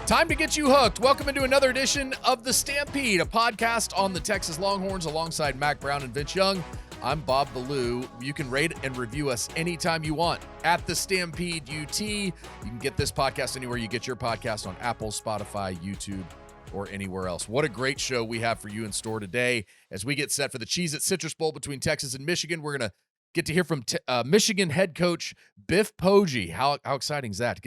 Time to get you hooked. Welcome into another edition of The Stampede, a podcast on the Texas Longhorns alongside Mack Brown and Vince Young. I'm Bob Ballou. You can rate and review us anytime you want at The Stampede UT. You can get this podcast anywhere you get your podcast, on Apple, Spotify, YouTube, or anywhere else. What a great show we have for you in store today as we get set for the Cheez-It Citrus Bowl between Texas and Michigan. We're going to get to hear from Michigan head coach Biff Poggi. How exciting is that?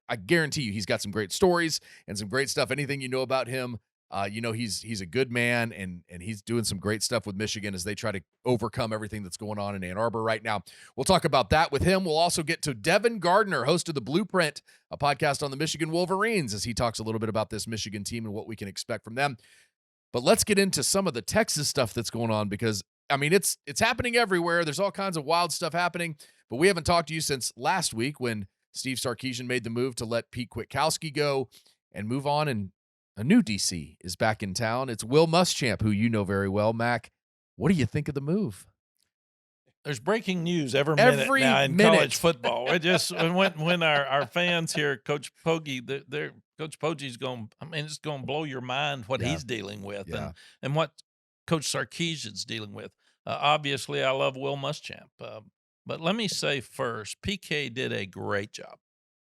I guarantee you, he's got some great stories and some great stuff. Anything you know about him, he's a good man, and he's doing some great stuff with Michigan as they try to overcome everything that's going on in Ann Arbor right now. We'll talk about that with him. We'll also get to Devin Gardner, host of The Blueprint, a podcast on the Michigan Wolverines, as he talks a little bit about this Michigan team and what we can expect from them. But let's get into some of the Texas stuff that's going on, because it's happening everywhere. There's all kinds of wild stuff happening, but we haven't talked to you since last week when Steve Sarkisian made the move to let Pete Kwiatkowski go and move on, and a new DC is back in town. It's Will Muschamp, who you know very well. Mac, what do you think of the move? There's breaking news every minute now in college football. It just when our fans hear Coach Poggi, Coach Poggi's going. It's going to blow your mind what he's dealing with, and what Coach Sarkisian's dealing with. Obviously, I love Will Muschamp, but let me say first, PK did a great job.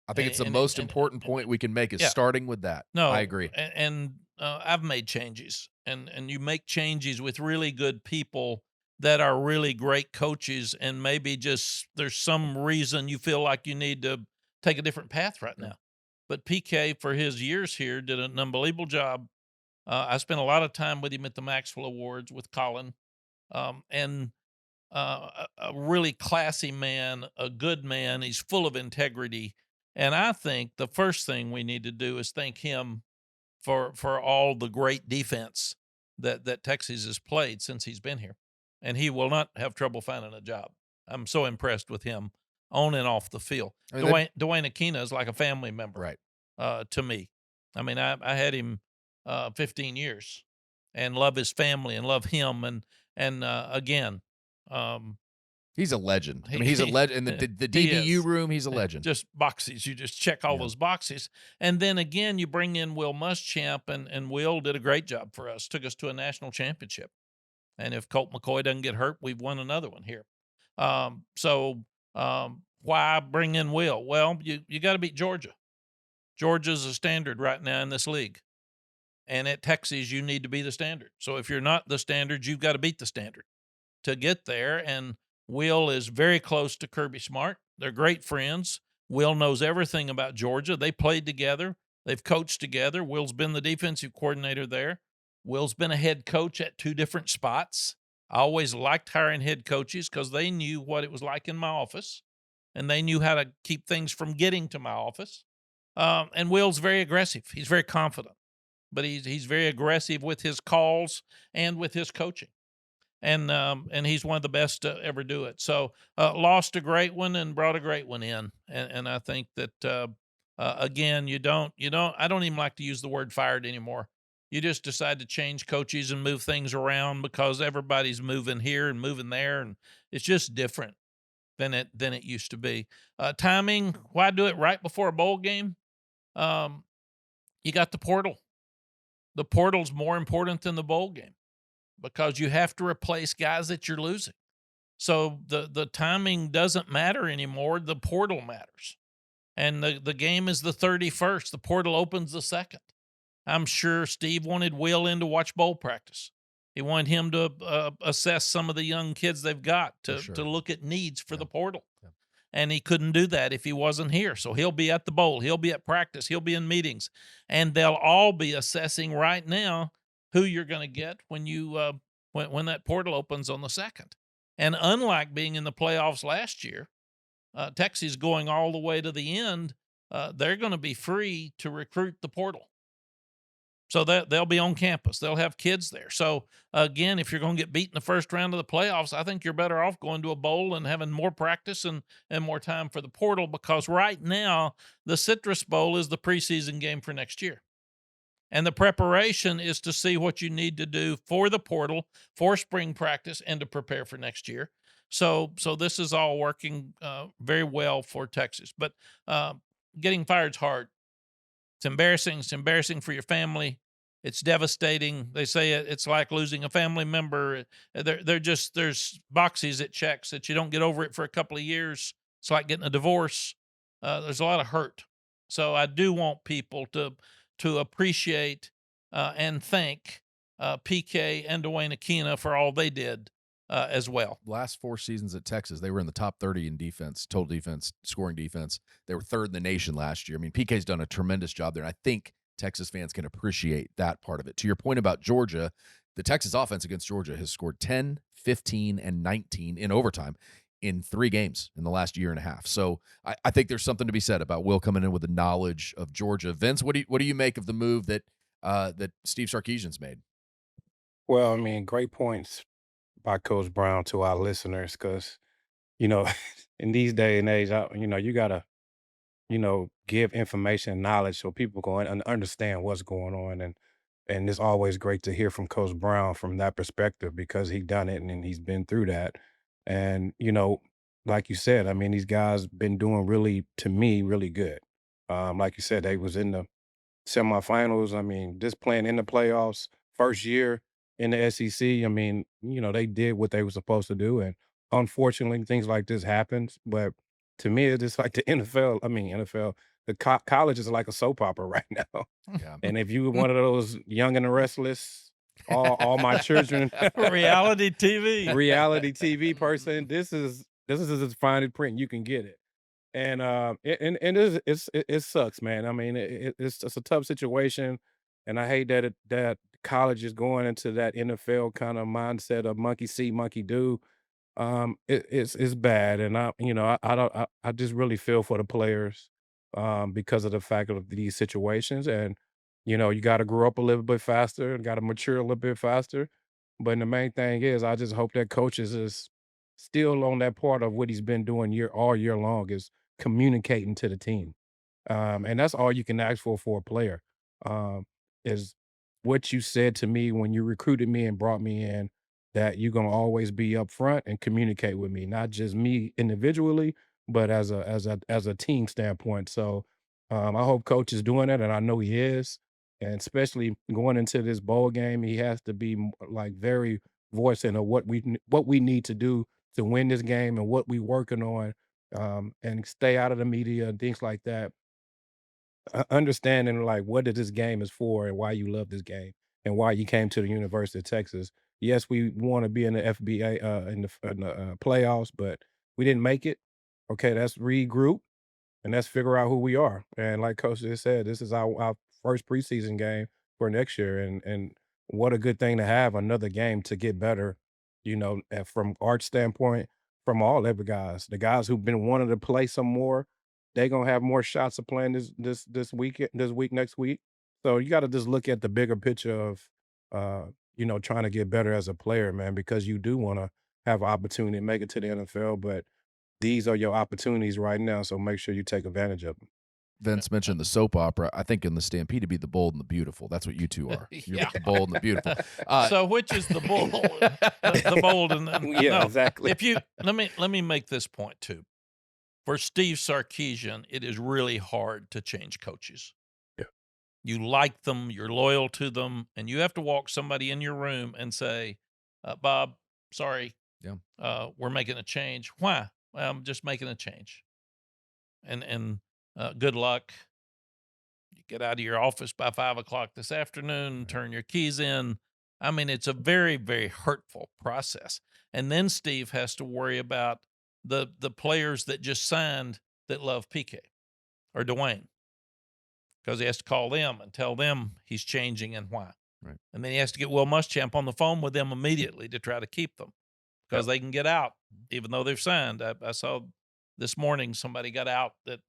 I think it's the most important point we can make is starting with that. No, I agree. And I've made changes, and you make changes with really good people that are really great coaches, and maybe just there's some reason you feel like you need to take a different path right now. But PK, for his years here, did an unbelievable job. I spent a lot of time with him at the Maxwell Awards with Colin, and a really classy man, a good man. He's full of integrity. And I think the first thing we need to do is thank him for all the great defense that Texas has played since he's been here. And he will not have trouble finding a job. I'm so impressed with him on and off the field. Dwayne Aquina is like a family member, right? To me. I had him 15 years and love his family and love him. And again, he's a legend. He's a legend in the DBU room. He's a legend. Just boxes. You just check all those boxes. And then again, you bring in Will Muschamp, and Will did a great job for us. Took us to a national championship. And if Colt McCoy doesn't get hurt, we've won another one here. Why bring in Will? Well, you got to beat Georgia. Georgia's a standard right now in this league. And at Texas, you need to be the standard. So if you're not the standard, you've got to beat the standard to get there. And Will is very close to Kirby Smart. They're great friends. Will knows everything about Georgia. They played together. They've coached together. Will's been the defensive coordinator there. Will's been a head coach at 2 different spots. I always liked hiring head coaches because they knew what it was like in my office, and they knew how to keep things from getting to my office. And Will's very aggressive. He's very confident, but he's very aggressive with his calls and with his coaching. And he's one of the best to ever do it. So lost a great one and brought a great one in. And I think that again, I don't even like to use the word fired anymore. You just decide to change coaches and move things around because everybody's moving here and moving there, and it's just different than it used to be. Timing, why do it right before a bowl game? You got the portal. The portal's more important than the bowl game because you have to replace guys that you're losing. So the timing doesn't matter anymore. The portal matters. And the game is the 31st. The portal opens the 2nd. I'm sure Steve wanted Will in to watch bowl practice. He wanted him to assess some of the young kids they've got to look at needs for the portal. Yeah. And he couldn't do that if he wasn't here. So he'll be at the bowl. He'll be at practice. He'll be in meetings. And they'll all be assessing right now who you're going to get when you when that portal opens on the 2nd. And unlike being in the playoffs last year, Texas going all the way to the end, they're going to be free to recruit the portal. So they'll be on campus. They'll have kids there. So, again, if you're going to get beat in the first round of the playoffs, I think you're better off going to a bowl and having more practice and more time for the portal, because right now the Citrus Bowl is the preseason game for next year. And the preparation is to see what you need to do for the portal, for spring practice, and to prepare for next year. So this is all working very well for Texas. But getting fired is hard. It's embarrassing. It's embarrassing for your family. It's devastating. They say it's like losing a family member. There's boxes it checks that you don't get over it for a couple of years. It's like getting a divorce. There's a lot of hurt. So I do want people to appreciate and thank PK and Dwayne Aquina for all they did as well. Last 4 seasons at Texas, they were in the top 30 in defense, total defense, scoring defense. They were 3rd in the nation last year. I mean, PK's done a tremendous job there, and I think Texas fans can appreciate that part of it. To your point about Georgia, the Texas offense against Georgia has scored 10, 15, and 19 in overtime in 3 games in the last year and a half. So I think there's something to be said about Will coming in with the knowledge of Georgia. Vince, what do you make of the move that Steve Sarkisian's made? Well, I mean, great points by Coach Brown to our listeners because, you know, in these day and age, you got to, give information and knowledge so people can understand what's going on. And it's always great to hear from Coach Brown from that perspective because he done it and he's been through that. And, like you said, I mean, these guys been doing really, to me, really good. Like you said, they was in the semifinals. I mean, just playing in the playoffs, first year in the SEC. I mean, they did what they were supposed to do, and unfortunately, things like this happens. But to me, it's just like the NFL. I mean, NFL, the college is like a soap opera right now. Yeah. And if you were one of those young and the restless, all my children, Reality TV. reality TV person, this is as fine as print you can get it. And it sucks, man. I mean, it's a tough situation, and I hate that college is going into that NFL kind of mindset of monkey see, monkey do. It's bad, and I just really feel for the players, because of the fact of these situations, and you got to grow up a little bit faster and got to mature a little bit faster. But the main thing is, I just hope that coaches is still on that part of what he's been doing all year long is communicating to the team. And that's all you can ask for a player, is what you said to me when you recruited me and brought me in, that you're gonna always be upfront and communicate with me, not just me individually, but as a team standpoint. So I hope coach is doing it, and I know he is. And especially going into this bowl game, he has to be like very voicing of what we need to do to win this game and what we working on, and stay out of the media and things like that. Understanding like what this game is for and why you love this game and why you came to the University of Texas. Yes, we want to be in the FBA in the playoffs, but we didn't make it. Okay, let's regroup and let's figure out who we are. And like Coach just said, this is our first preseason game for next year, and what a good thing to have another game to get better. And from art standpoint, from all every guys, the guys who've been wanting to play some more, they gonna have more shots of playing this week next week. So you got to just look at the bigger picture of trying to get better as a player, man, because you do want to have an opportunity to make it to the NFL, but these are your opportunities right now, so make sure you take advantage of them. Vince mentioned the soap opera. I think in the Stampede to be the bold and the beautiful. That's what you two are. You're Yeah. the bold and the beautiful. So which is the bull? The bold and Yeah, no. exactly. If you let me make this point too. For Steve Sarkisian, it is really hard to change coaches. Yeah. You like them, you're loyal to them, and you have to walk somebody in your room and say, "Bob, sorry, we're making a change." Why? Well, I'm just making a change. And good luck. You get out of your office by 5 o'clock this afternoon, turn your keys in. I mean, it's a very, very hurtful process. And then Steve has to worry about the players that just signed that love PK or Dwayne, because he has to call them and tell them he's changing and why. Right. And then he has to get Will Muschamp on the phone with them immediately to try to keep them because they can get out even though they've signed. I saw this morning somebody got out that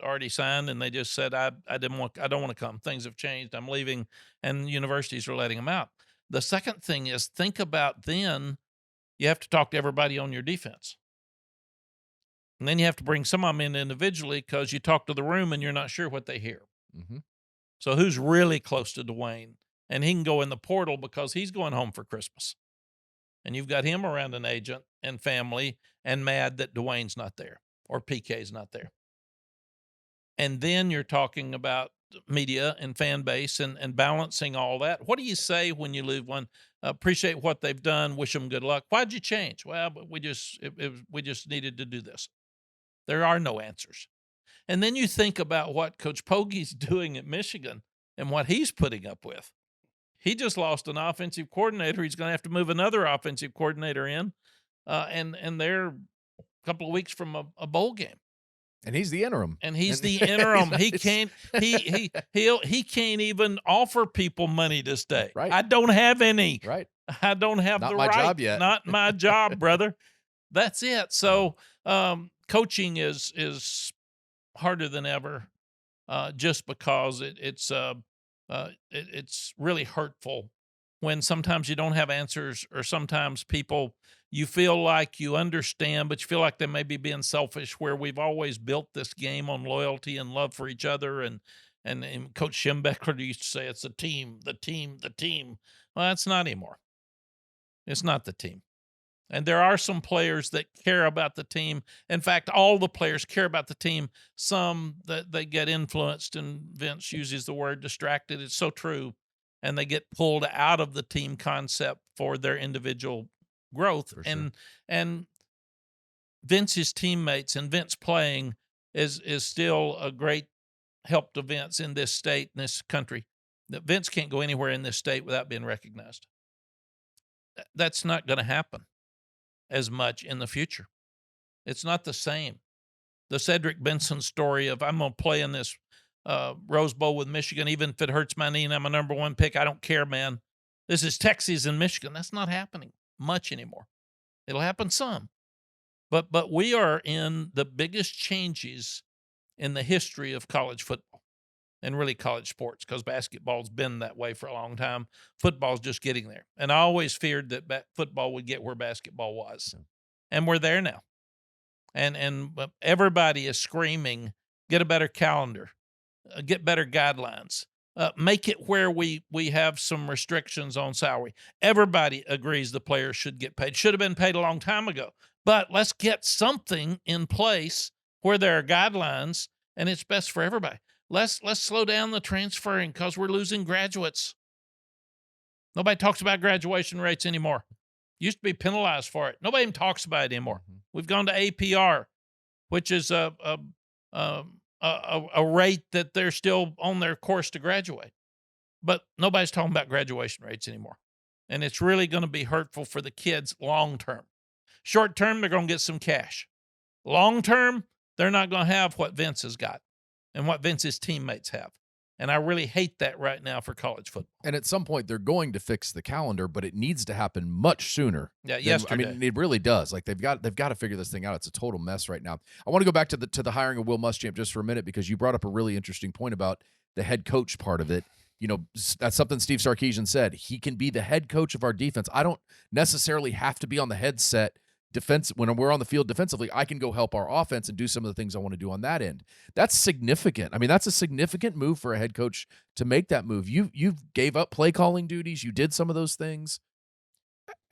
already signed, and they just said, I don't want to come. Things have changed. I'm leaving, and universities are letting them out. The second thing is, think about then you have to talk to everybody on your defense. And then you have to bring some of them in individually because you talk to the room and you're not sure what they hear. Mm-hmm. So who's really close to Dwayne? And he can go in the portal because he's going home for Christmas. And you've got him around an agent and family and mad that Dwayne's not there or PK's not there. And then you're talking about media and fan base and balancing all that. What do you say when you lose one? Appreciate what they've done. Wish them good luck. Why'd you change? Well, but we just needed to do this. There are no answers. And then you think about what Coach Poggi's doing at Michigan and what he's putting up with. He just lost an offensive coordinator. He's going to have to move another offensive coordinator in, and they're a couple of weeks from a bowl game. And he's the interim. And he's the interim. He can't. He can't even offer people money to stay. Right. I don't have any. Right. I don't have Not the my right. job yet. Not my job, brother. That's it. So coaching is harder than ever, just because it's really hurtful when sometimes you don't have answers, or sometimes people, you feel like you understand, but you feel like they may be being selfish, where we've always built this game on loyalty and love for each other. And Coach Schembeckler used to say, it's the team. Well, that's not anymore. It's not the team. And there are some players that care about the team. In fact, all the players care about the team. Some that they get influenced, and Vince uses the word distracted. It's so true. And they get pulled out of the team concept for their individual growth. For sure. And Vince's teammates and Vince playing is still a great help to Vince in this state, in this country. That Vince can't go anywhere in this state without being recognized. That's not going to happen as much in the future. It's not the same. The Cedric Benson story of, I'm going to play in this Rose Bowl with Michigan, even if it hurts my knee and I'm a number one pick, I don't care, man. This is Texas and Michigan. That's not happening much anymore. It'll happen some. But we are in the biggest changes in the history of college football and really college sports, because basketball's been that way for a long time. Football's just getting there. And I always feared that football would get where basketball was. And we're there now. And everybody is screaming, get a better calendar, get better guidelines, make it where we have some restrictions on salary. Everybody agrees the players should get paid. Should have been paid a long time ago. But let's get something in place where there are guidelines and it's best for everybody. Let's slow down the transferring, because we're losing graduates. Nobody talks about graduation rates anymore. Used to be penalized for it. Nobody even talks about it anymore. We've gone to APR, which is a rate that they're still on their course to graduate. But nobody's talking about graduation rates anymore. And it's really going to be hurtful for the kids long term. Short term, they're going to get some cash. Long term, they're not going to have what Vince has got and what Vince's teammates have. And I really hate that right now for college football. And at some point, they're going to fix the calendar, but it needs to happen much sooner. Yeah, yesterday. I mean, it really does. Like they've got to figure this thing out. It's a total mess right now. I want to go back to the hiring of Will Muschamp just for a minute, because you brought up a really interesting point about the head coach part of it. You know, that's something Steve Sarkisian said. He can be the head coach of our defense. I don't necessarily have to be on the headset when we're on the field defensively. I can go help our offense and do some of the things I want to do on that end. That's significant. I mean, that's a significant move for a head coach to make that move. You gave up play calling duties. You did some of those things.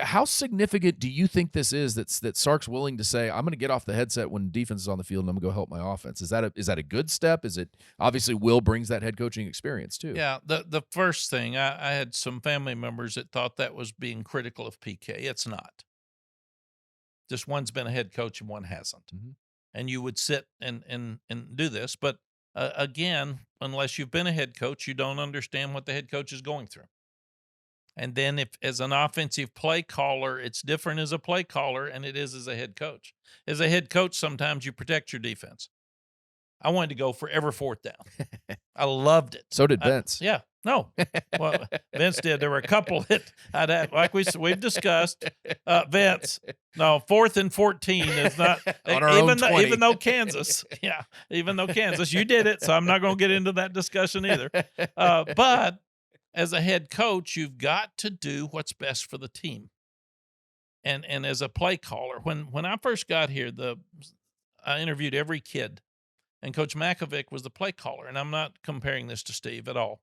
How significant do you think this is that Sark's willing to say, I'm going to get off the headset when defense is on the field and I'm going to go help my offense? Is that a good step? Is it, obviously Will brings that head coaching experience too? Yeah. The first thing, I had some family members that thought that was being critical of PK. It's not. Just one's been a head coach and one hasn't. Mm-hmm. And you would sit and do this. But again, unless you've been a head coach, you don't understand what the head coach is going through. And then if as an offensive play caller, it's different as a play caller and it is as a head coach. As a head coach, sometimes you protect your defense. I wanted to go for every fourth down. I loved it. So did Vince. Yeah. No. Well, Vince did. There were a couple that I'd have, like we've discussed. Vince, no, 4th and 14 is not even though Kansas, you did it. So I'm not going to get into that discussion either. But as a head coach, you've got to do what's best for the team. And as a play caller, when I first got here, I interviewed every kid, and Coach Makovic was the play caller. And I'm not comparing this to Steve at all.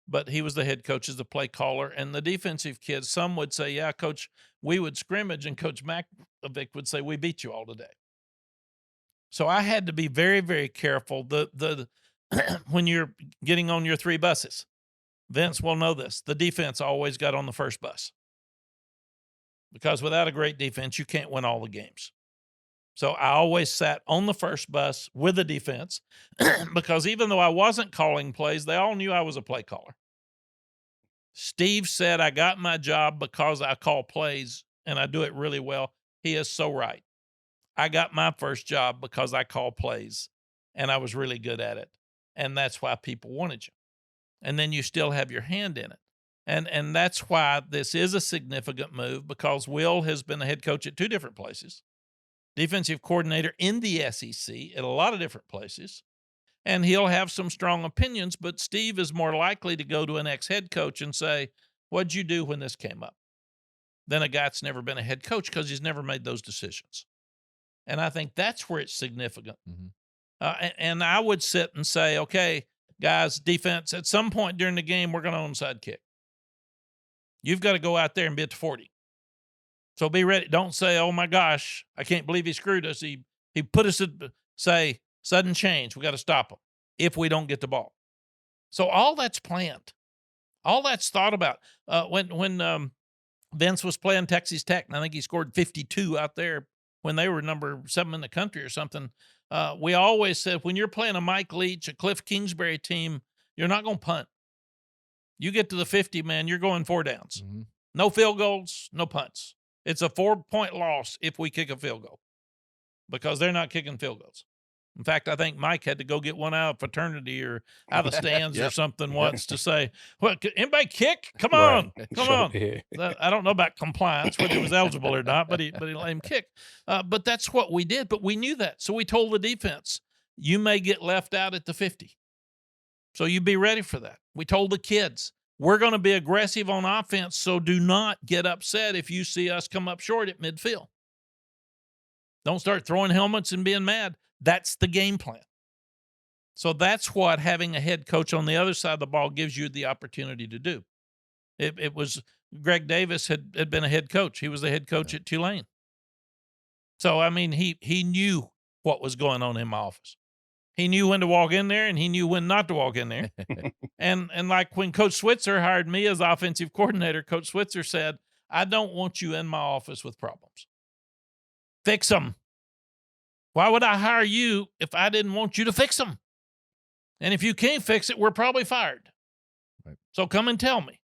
But he was the head coach as the play caller, and the defensive kids, some would say, yeah, Coach, we would scrimmage, and Coach Makovic would say, we beat you all today. So I had to be very, very careful. The when you're getting on your 3 buses. Vince will know this. The defense always got on the first bus. Because without a great defense, you can't win all the games. So I always sat on the first bus with the defense because even though I wasn't calling plays, they all knew I was a play caller. Steve said I got my job because I call plays and I do it really well. He is so right. I got my first job because I call plays and I was really good at it. And that's why people wanted you. And then you still have your hand in it. And that's why this is a significant move, because Will has been a head coach at 2 different places, defensive coordinator in the SEC at a lot of different places, and he'll have some strong opinions, but Steve is more likely to go to an ex-head coach and say, what'd you do when this came up? Than a guy that's never been a head coach because he's never made those decisions. And I think that's where it's significant. And I would sit and say, okay, guys, defense, at some point during the game, we're going to onside kick. You've got to go out there and be at the 40. So be ready. Don't say, oh, my gosh, I can't believe he screwed us. He put us at, say, sudden change. We got to stop him if we don't get the ball. So all that's planned. All that's thought about. When Vince was playing Texas Tech, and I think he scored 52 out there when they were number 7 in the country or something, we always said, when you're playing a Mike Leach, a Cliff Kingsbury team, you're not going to punt. You get to the 50, man, you're going 4 downs. No field goals, no punts. It's a 4-point loss if we kick a field goal because they're not kicking field goals. In fact, I think Mike had to go get one out of fraternity or out of the stands or something once to say, "What? Anybody kick? Come on, come on!" I don't know about compliance, whether he was eligible or not, but he let him kick. But that's what we did. But we knew that, so we told the defense, "You may get left out at the 50, so you be ready for that." We told the kids, "We're going to be aggressive on offense, so do not get upset if you see us come up short at midfield. Don't start throwing helmets and being mad." That's the game plan. So that's what having a head coach on the other side of the ball gives you the opportunity to do. It was Greg Davis had been a head coach. He was the head coach at Tulane. So, I mean, he knew what was going on in my office. He knew when to walk in there, and he knew when not to walk in there. and like when Coach Switzer hired me as offensive coordinator, Coach Switzer said, I don't want you in my office with problems. Fix them. Why would I hire you if I didn't want you to fix them? And if you can't fix it, we're probably fired. Right. So come and tell me.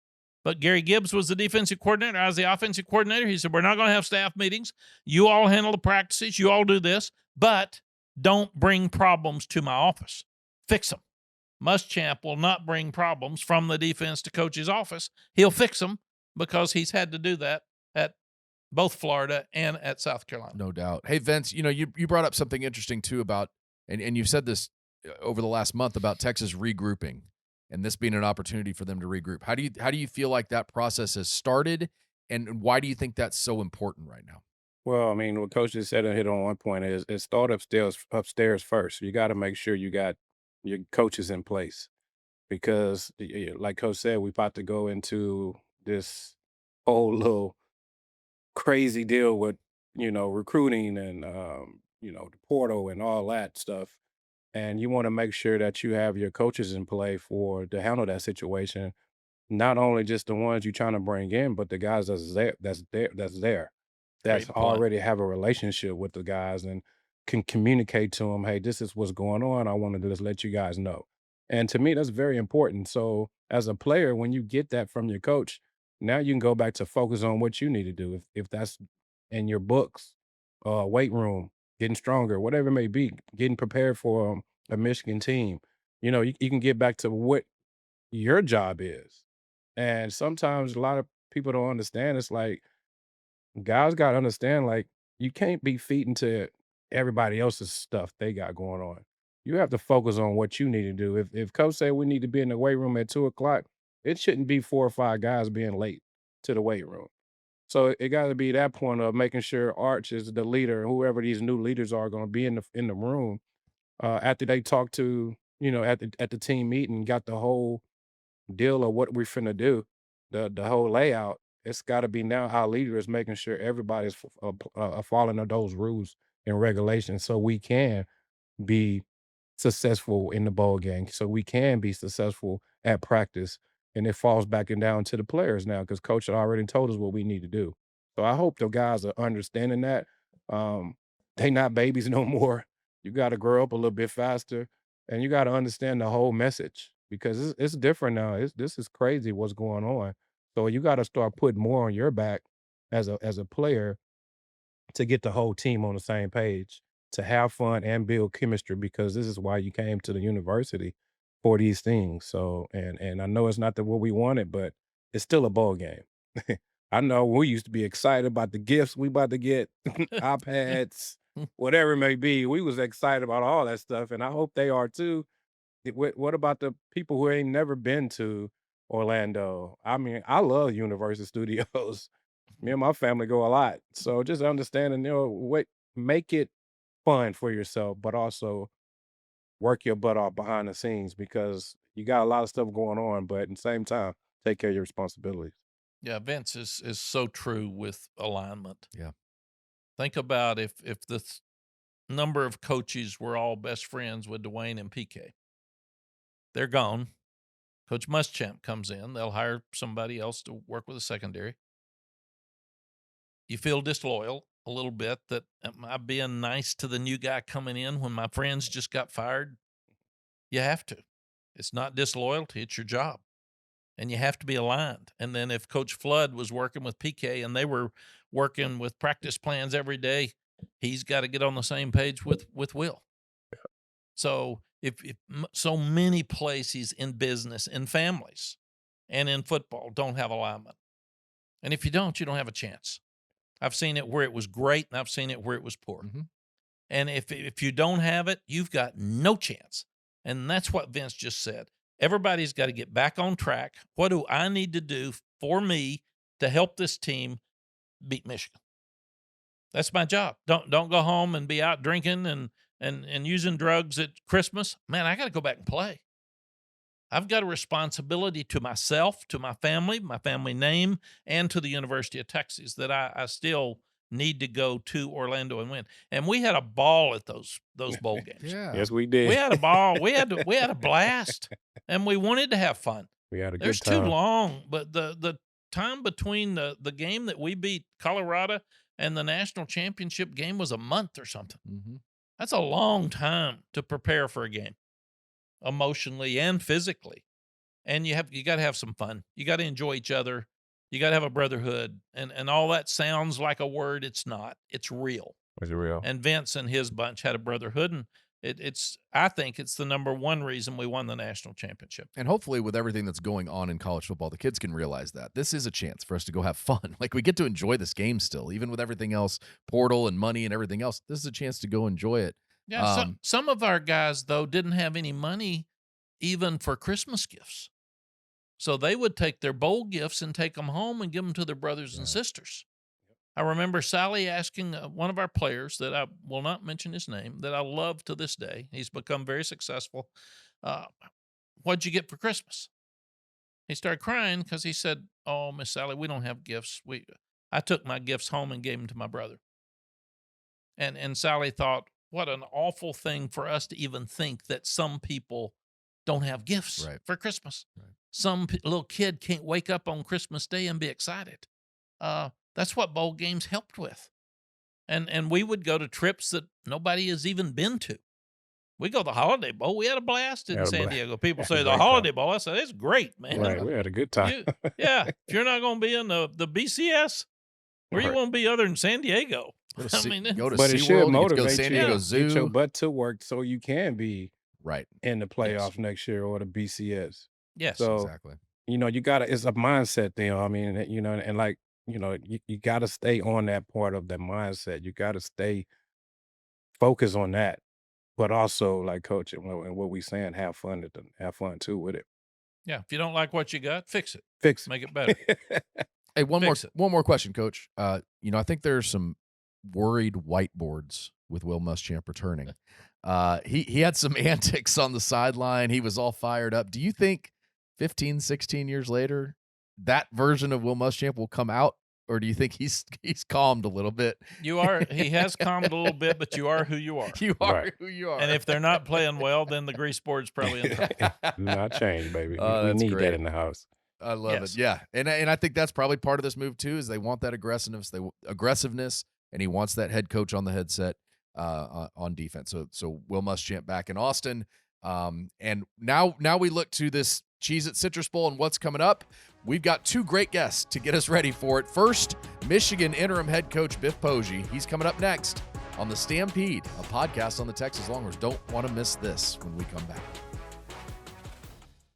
But Gary Gibbs was the defensive coordinator. I was the offensive coordinator. He said, we're not going to have staff meetings. You all handle the practices. You all do this. But don't bring problems to my office. Fix them. Muschamp will not bring problems from the defense to coach's office. He'll fix them because he's had to do that at both Florida and at South Carolina. No doubt. Hey, Vince, you brought up something interesting, too, about, and you've said this over the last month about Texas regrouping and this being an opportunity for them to regroup. How do you feel like that process has started, and why do you think that's so important right now? Well, I mean, what Coach just said and hit on one point is start upstairs first. You got to make sure you got your coaches in place because, like Coach said, we're about to go into this whole little crazy deal with, recruiting and, the portal and all that stuff. And you want to make sure that you have your coaches in play to handle that situation. Not only just the ones you're trying to bring in, but the guys that's already have a relationship with the guys and can communicate to them, hey, this is what's going on. I wanted to just let you guys know. And to me, that's very important. So as a player, when you get that from your coach, now you can go back to focus on what you need to do. If that's in your books, weight room, getting stronger, whatever it may be, getting prepared for a Michigan team, you can get back to what your job is. And sometimes a lot of people don't understand. It's like guys got to understand, like, you can't be feeding to everybody else's stuff they got going on. You have to focus on what you need to do. If coach say we need to be in the weight room at 2:00, it shouldn't be 4 or 5 guys being late to the weight room. So it got to be that point of making sure Arch is the leader, whoever these new leaders are going to be in the room after they talk to at the team meeting, got the whole deal of what we're finna do, the whole layout. It's got to be now our leader is making sure everybody's following those rules and regulations, so we can be successful in the bowl game, so we can be successful at practice. And it falls back and down to the players now because coach had already told us what we need to do. So I hope the guys are understanding that. Um, they not babies no more. You got to grow up a little bit faster, and you got to understand the whole message because it's different now. This is crazy what's going on. So you got to start putting more on your back as a player to get the whole team on the same page, to have fun and build chemistry because this is why you came to the university for these things. So, and I know it's not what we wanted, but it's still a ball game. I know we used to be excited about the gifts we about to get, iPads, whatever it may be. We was excited about all that stuff, and I hope they are too. What about the people who ain't never been to Orlando? I mean, I love Universal Studios. Me and my family go a lot. So just understanding, what make it fun for yourself, but also work your butt off behind the scenes because you got a lot of stuff going on, but at the same time, take care of your responsibilities. Yeah, Vince is so true with alignment. Yeah. Think about if the number of coaches were all best friends with Dwayne and PK. They're gone. Coach Muschamp comes in. They'll hire somebody else to work with the secondary. You feel disloyal a little bit that am I being nice to the new guy coming in when my friends just got fired? You have to. It's not disloyalty. It's your job. And you have to be aligned. And then if Coach Flood was working with PK and they were working with practice plans every day, he's got to get on the same page with Will. So if so many places in business, in families, and in football don't have alignment. And if you don't have a chance. I've seen it where it was great, and I've seen it where it was poor. Mm-hmm. And if you don't have it, you've got no chance. And that's what Vince just said. Everybody's got to get back on track. What do I need to do for me to help this team beat Michigan? That's my job. Don't go home and be out drinking and using drugs at Christmas. Man, I got to go back and play. I've got a responsibility to myself, to my family name, and to the University of Texas that I still need to go to Orlando and win. And we had a ball at those bowl games. Yeah. Yes, we did. We had a ball. We had a blast, and we wanted to have fun. We had a good There's time. too long, but the time between the game that we beat Colorado and the national championship game was a month or something. Mm-hmm. That's a long time to prepare for a game, emotionally and physically. And you got to have some fun. You got to enjoy each other. You got to have a brotherhood, and all that sounds like a word. It's not. It's real. It's real. And Vince and his bunch had a brotherhood, and I think it's the number one reason we won the national championship. And hopefully with everything that's going on in college football, the kids can realize that this is a chance for us to go have fun. Like we get to enjoy this game still, even with everything else, portal and money and everything else. This is a chance to go enjoy it. Yeah, some of our guys, though, didn't have any money even for Christmas gifts. So they would take their bowl gifts and take them home and give them to their brothers and sisters. I remember Sally asking one of our players that I will not mention his name, that I love to this day. He's become very successful. What'd you get for Christmas? He started crying because he said, "Oh, Miss Sally, we don't have gifts. I took my gifts home and gave them to my brother." And Sally thought, what an awful thing for us to even think that some people don't have gifts for Christmas. Right. Some little kid can't wake up on Christmas Day and be excited. That's what bowl games helped with. And we would go to trips that nobody has even been to. We go to the Holiday Bowl. We had a blast in San Diego. People say the Holiday Bowl. I said, it's great, man. Right, we had a good time. If you're not going to be in the BCS, where you want to be other than San Diego? Go to SeaWorld, motivate go to San Diego Zoo. Get your butt to work so you can be right in the playoffs next year or the BCS. Yes, so, exactly. It's a mindset thing. I mean, and like, you got to stay on that part of that mindset. You got to stay focused on that, but also like Coach and what we saying, have fun too with it. Yeah, if you don't like what you got, fix it. Make it better. Hey, one more question, Coach. I think there's some worried whiteboards with Will Muschamp returning. He had some antics on the sideline. He was all fired up. Do you think 15, 16 years later, that version of Will Muschamp will come out, or do you think he's calmed a little bit? He has calmed a little bit, but you are who you are. You are Right. who you are. And if they're not playing well, then the grease board's probably in trouble. Do not change, baby. Oh, we that's need great. that in the house. I love Yes. it. Yeah, and I think that's probably part of this move too. Is they want that aggressiveness, and he wants that head coach on the headset on defense. So Will Muschamp back in Austin, and now we look to this Cheez-It Citrus Bowl and what's coming up. We've got two great guests to get us ready for it. First, Michigan interim head coach Biff Poggi. He's coming up next on the Stampede, a podcast on the Texas Longhorns. Don't want to miss this when we come back.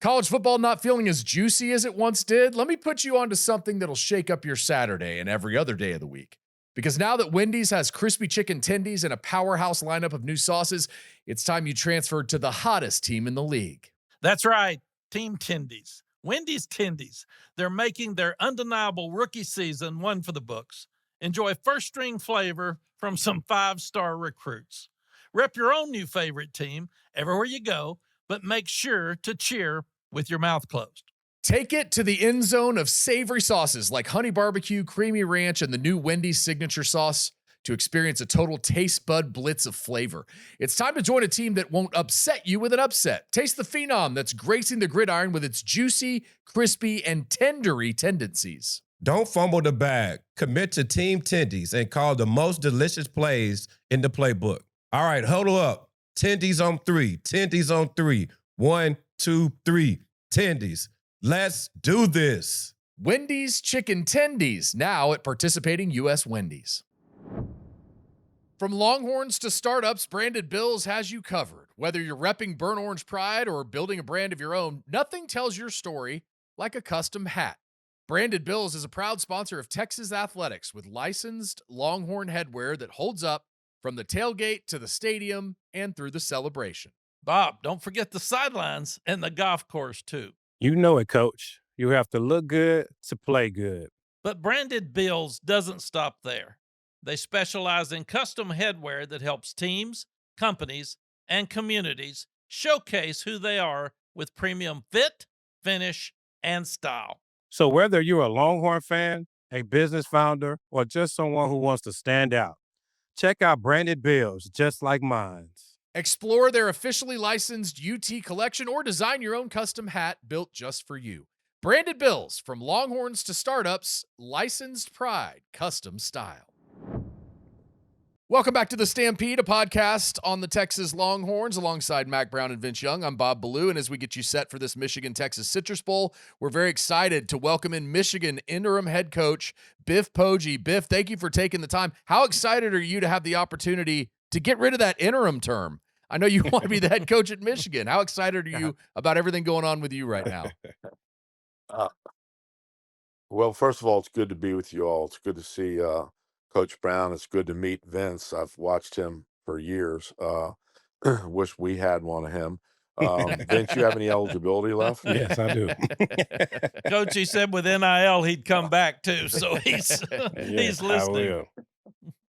College football not feeling as juicy as it once did? Let me put you onto something that'll shake up your Saturday and every other day of the week. Because now that Wendy's has crispy chicken tendies and a powerhouse lineup of new sauces, it's time you transferred to the hottest team in the league. That's right, Team Tendies. Wendy's Tendies. They're making their undeniable rookie season one for the books. Enjoy first-string flavor from some five-star recruits. Rep your own new favorite team everywhere you go, but make sure to cheer with your mouth closed. Take it to the end zone of savory sauces like honey barbecue, creamy ranch, and the new Wendy's signature sauce to experience a total taste bud blitz of flavor. It's time to join a team that won't upset you with an upset. Taste the phenom that's gracing the gridiron with its juicy, crispy, and tendery tendencies. Don't fumble the bag. Commit to Team Tendies and call the most delicious plays in the playbook. All right, huddle up. Tendies on three. Tendies on three. 1, 2, 3. Tendies. Let's do this. Wendy's Chicken Tendies, now at participating U.S. Wendy's. From Longhorns to startups, Branded Bills has you covered. Whether you're repping burnt orange pride or building a brand of your own, nothing tells your story like a custom hat. Branded Bills is a proud sponsor of Texas Athletics with licensed Longhorn headwear that holds up from the tailgate to the stadium and through the celebration. Bob, don't forget the sidelines and the golf course, too. You know it, Coach. You have to look good to play good. But Branded Bills doesn't stop there. They specialize in custom headwear that helps teams, companies, and communities showcase who they are with premium fit, finish, and style. So whether you're a Longhorn fan, a business founder, or just someone who wants to stand out, check out Branded Bills just like mine's. Explore their officially licensed UT collection or design your own custom hat built just for you. Branded Bills, from Longhorns to startups, licensed pride, custom style. Welcome back to the Stampede, a podcast on the Texas Longhorns alongside Mack Brown and Vince Young. I'm Bob Ballou, and as we get you set for this Michigan-Texas Citrus Bowl, we're very excited to welcome in Michigan interim head coach Biff Poggi. Biff, thank you for taking the time. How excited are you to have the opportunity to get rid of that interim term? I know you want to be the head coach at Michigan. How excited are you about everything going on with you right now? Well, first of all, it's good to be with you all. It's good to see Coach Brown. It's good to meet Vince. I've watched him for years. Wish we had one of him. Vince, you have any eligibility left? Yes, I do. Coach, he said with NIL he'd come back too, so he's Yes, I listening. will.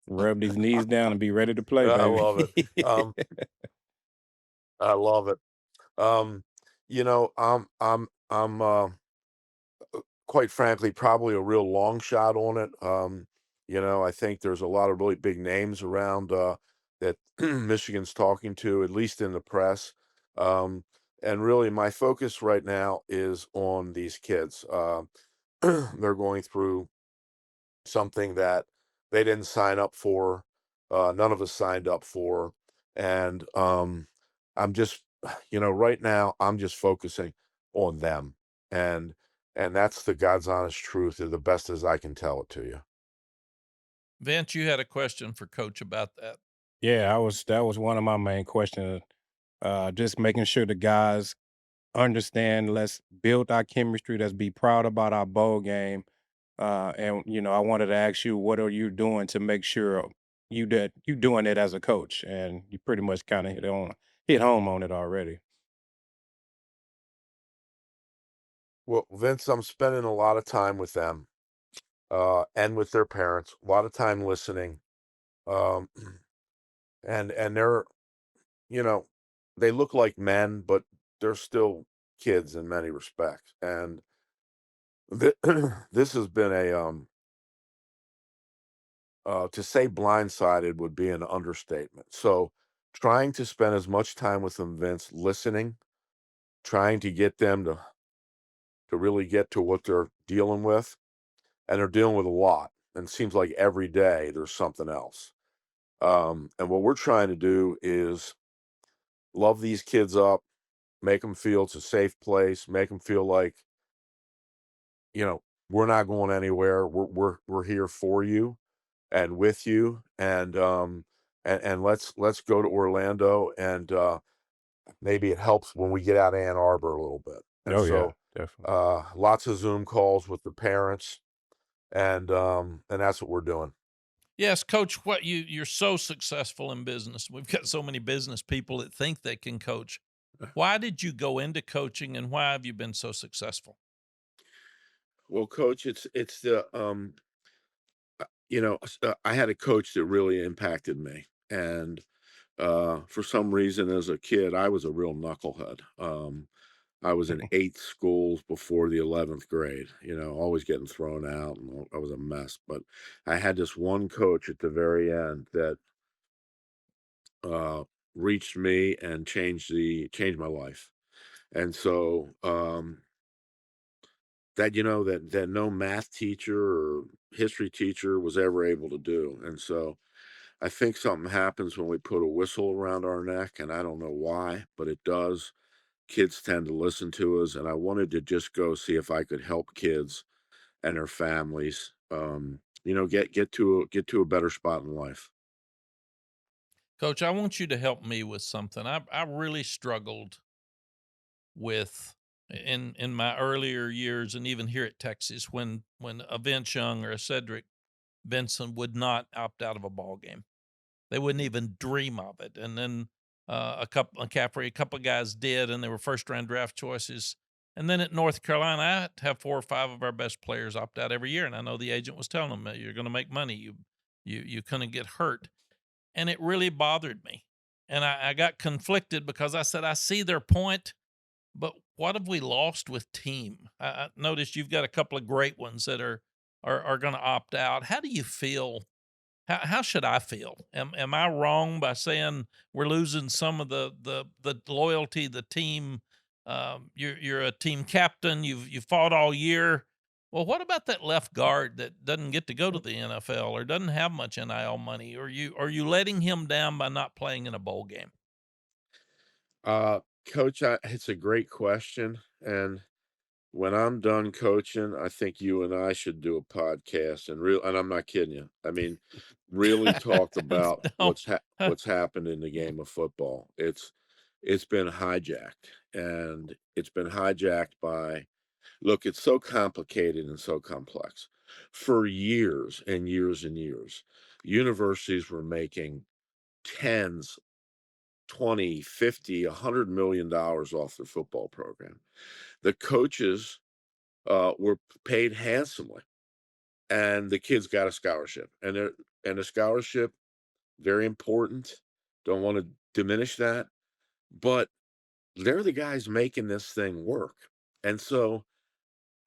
Rub these knees down and be ready to play, baby. I love it. I love it. I'm quite frankly probably a real long shot on it. I think there's a lot of really big names around that Michigan's talking to, at least in the press. And really, my focus right now is on these kids. They're going through something that they didn't sign up for. None of us signed up for. And I'm just, right now, I'm just focusing on them. And that's the God's honest truth, the best as I can tell it to you. Vince, you had a question for Coach about that. Yeah, that was one of my main questions. Just making sure the guys understand, let's build our chemistry, let's be proud about our bowl game. And I wanted to ask you, what are you doing to make sure you doing it as a coach? And you pretty much kind of hit home on it already. Well, Vince, I'm spending a lot of time with them and with their parents, a lot of time listening. Um, and they're, they look like men, but they're still kids in many respects. And this has been to say blindsided would be an understatement. So trying to spend as much time with them, Vince, listening, trying to get them to really get to what they're dealing with, and they're dealing with a lot. And it seems like every day there's something else. And what we're trying to do is love these kids up, make them feel it's a safe place, make them feel like, you know, we're not going anywhere. We're here for you and with you, and let's go to Orlando, and maybe it helps when we get out of Ann Arbor a little bit. And Oh yeah, so definitely. lots of Zoom calls with the parents, and that's what we're doing. Yes, Coach, what you're so successful in business. We've got so many business people that think they can coach. Why did you go into coaching, and why have you been so successful? Well, Coach, it's the I had a coach that really impacted me, and for some reason, as a kid, I was a real knucklehead. I was in 8 schools before the 11th grade, always getting thrown out, and I was a mess. But I had this one coach at the very end that uh, reached me and changed my life. And so that no math teacher or history teacher was ever able to do. And so I think something happens when we put a whistle around our neck, and I don't know why, but it does. Kids tend to listen to us, and I wanted to just go see if I could help kids and their families, get to a better spot in life. Coach, I want you to help me with something. I really struggled with in my earlier years, and even here at Texas, when a Vince Young or a Cedric Benson would not opt out of a ball game. They wouldn't even dream of it. And then a couple of guys did, and they were first round draft choices. And then at North Carolina, I had to have 4 or 5 of our best players opt out every year. And I know the agent was telling them, "You're going to make money. You couldn't get hurt," and it really bothered me. And I got conflicted because I said, I see their point, but what have we lost with team? I noticed you've got a couple of great ones that are going to opt out. How do you feel? How should I feel? Am I wrong by saying we're losing some of the loyalty, the team? You're a team captain. You've fought all year. Well, what about that left guard that doesn't get to go to the NFL or doesn't have much NIL money? Are you letting him down by not playing in a bowl game? Uh, Coach, it's a great question, and when I'm done coaching, I think you and I should do a podcast and I'm not kidding you. I mean, really talk about No. what's happened in the game of football. It's been hijacked, and it's been hijacked by look, it's so complicated and so complex. For years and years and years, universities were making tens, 20, 50, $100 million off their football program. The coaches were paid handsomely, and the kids got a scholarship, and a scholarship very important. Don't want to diminish that, but they're the guys making this thing work, and so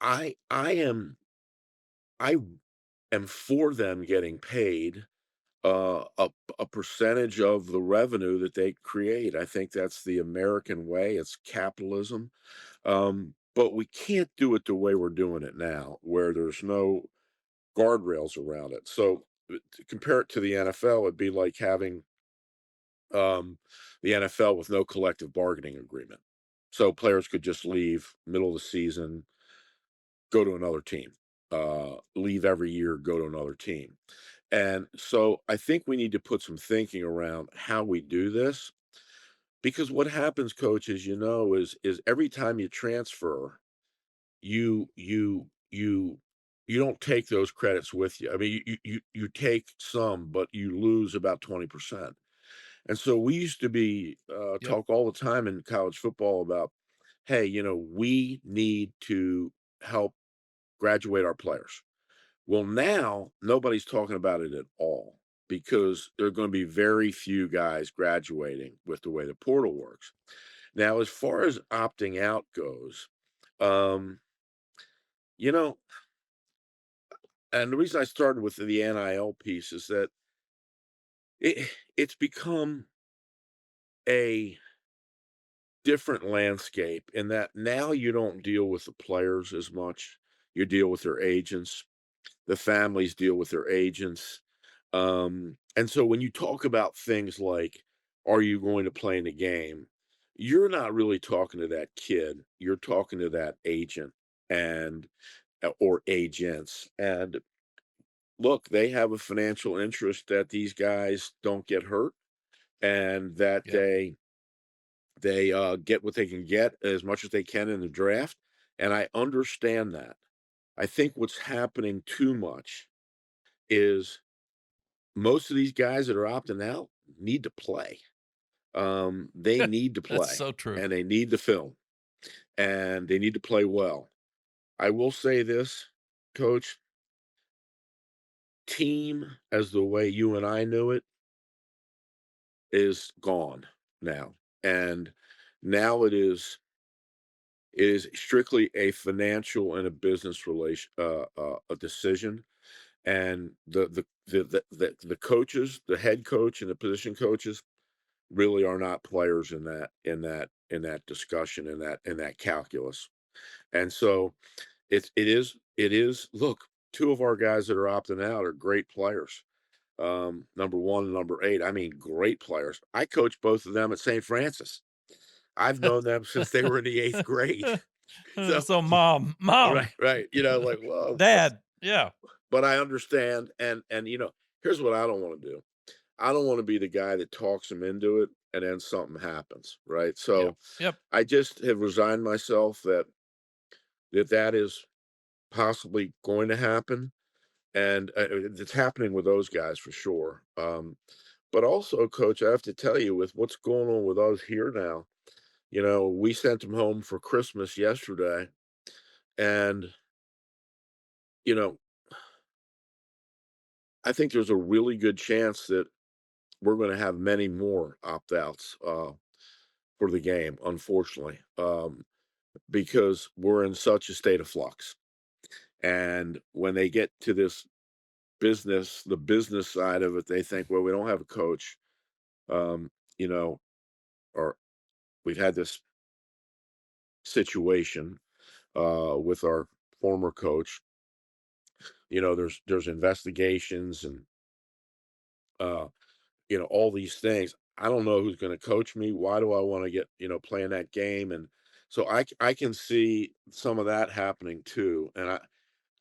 I I am I am for them getting paid a percentage of the revenue that they create. I think that's the American way. It's capitalism. But we can't do it the way we're doing it now, where there's no guardrails around it. So to compare it to the NFL, it'd be like having um, the NFL with no collective bargaining agreement. So players could just leave middle of the season, go to another team, leave every year, go to another team. And so I think we need to put some thinking around how we do this because what happens, coach, as you know, is every time you transfer, you you you you don't take those credits with you. I mean, you take some, but you lose about 20%. And so we used to be Yep. talk all the time in college football about, hey, we need to help graduate our players. Well, now nobody's talking about it at all because there are going to be very few guys graduating with the way the portal works. Now, as far as opting out goes, um, you know, And the reason I started with the NIL piece is that it's become a different landscape in that now you don't deal with the players as much. You deal with their agents. The families deal with their agents. And so when you talk about things like, are you going to play in the game? You're not really talking to that kid. You're talking to that agent and or agents. And look, they have a financial interest that these guys don't get hurt and that Yep. they get what they can get as much as they can in the draft. And I understand that. I think what's happening too much is most of these guys that are opting out need to play. They need to That's play so true. and they need the film and they need to play well. I will say this, coach, team as the way you and I knew it is gone now. And now it is strictly a financial and a business relation a decision. And the coaches, the head coach and the position coaches really are not players in that discussion, in that calculus. And so it is look, two of our guys that are opting out are great players. Number 1 and number 8, I mean, great players. I coached both of them at St. Francis. I've known them since they were in the 8th grade. So So mom, right, right, like, "Whoa," dad, yeah, but I understand, and, here's what I don't wanna do. I don't wanna be the guy that talks them into it, and then something happens, right? yep, So, yep. I just have resigned myself that is possibly going to happen, and, it's happening with those guys for sure. But also, coach, I have to tell you with what's going on with us here now, we sent them home for Christmas yesterday, and, you know, I think there's a really good chance that we're gonna have many more opt-outs, for the game, unfortunately, because we're in such a state of flux. And when they get to this the business side of it, they think, well, we don't have a coach, um, you know, or we've had this situation with our former coach. There's investigations and uh, all these things. I don't know who's going to coach me. Why do I want to get play in that game? And so I can see some of that happening too. And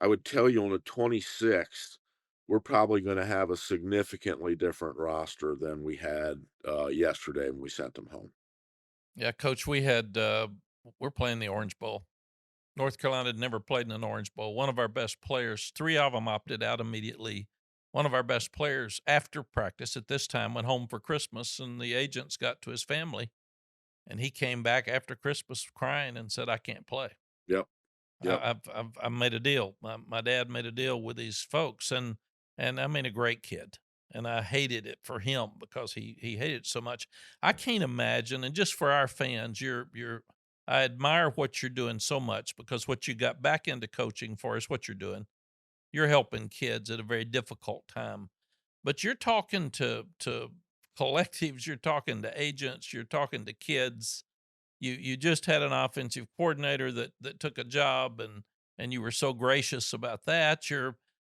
I would tell you on the 26th, we're probably going to have a significantly different roster than we had yesterday when we sent them home. Yeah, coach, we're playing the Orange Bowl. North Carolina had never played in an Orange Bowl. One of our best players, 3 of them opted out immediately. One of our best players after practice at this time went home for Christmas, and the agents got to his family, and he came back after Christmas crying and said, "I can't play. Yep. Yep. I've made a deal. My dad made a deal with these folks, and I mean, a great kid, and I hated it for him because he hated it so much. I can't imagine, and just for our fans, I admire what you're doing so much because what you got back into coaching for is what you're doing. You're helping kids at a very difficult time, but you're talking to collectives, you're talking to agents, you're talking to kids. You just had an offensive coordinator that took a job, and you were so gracious about that.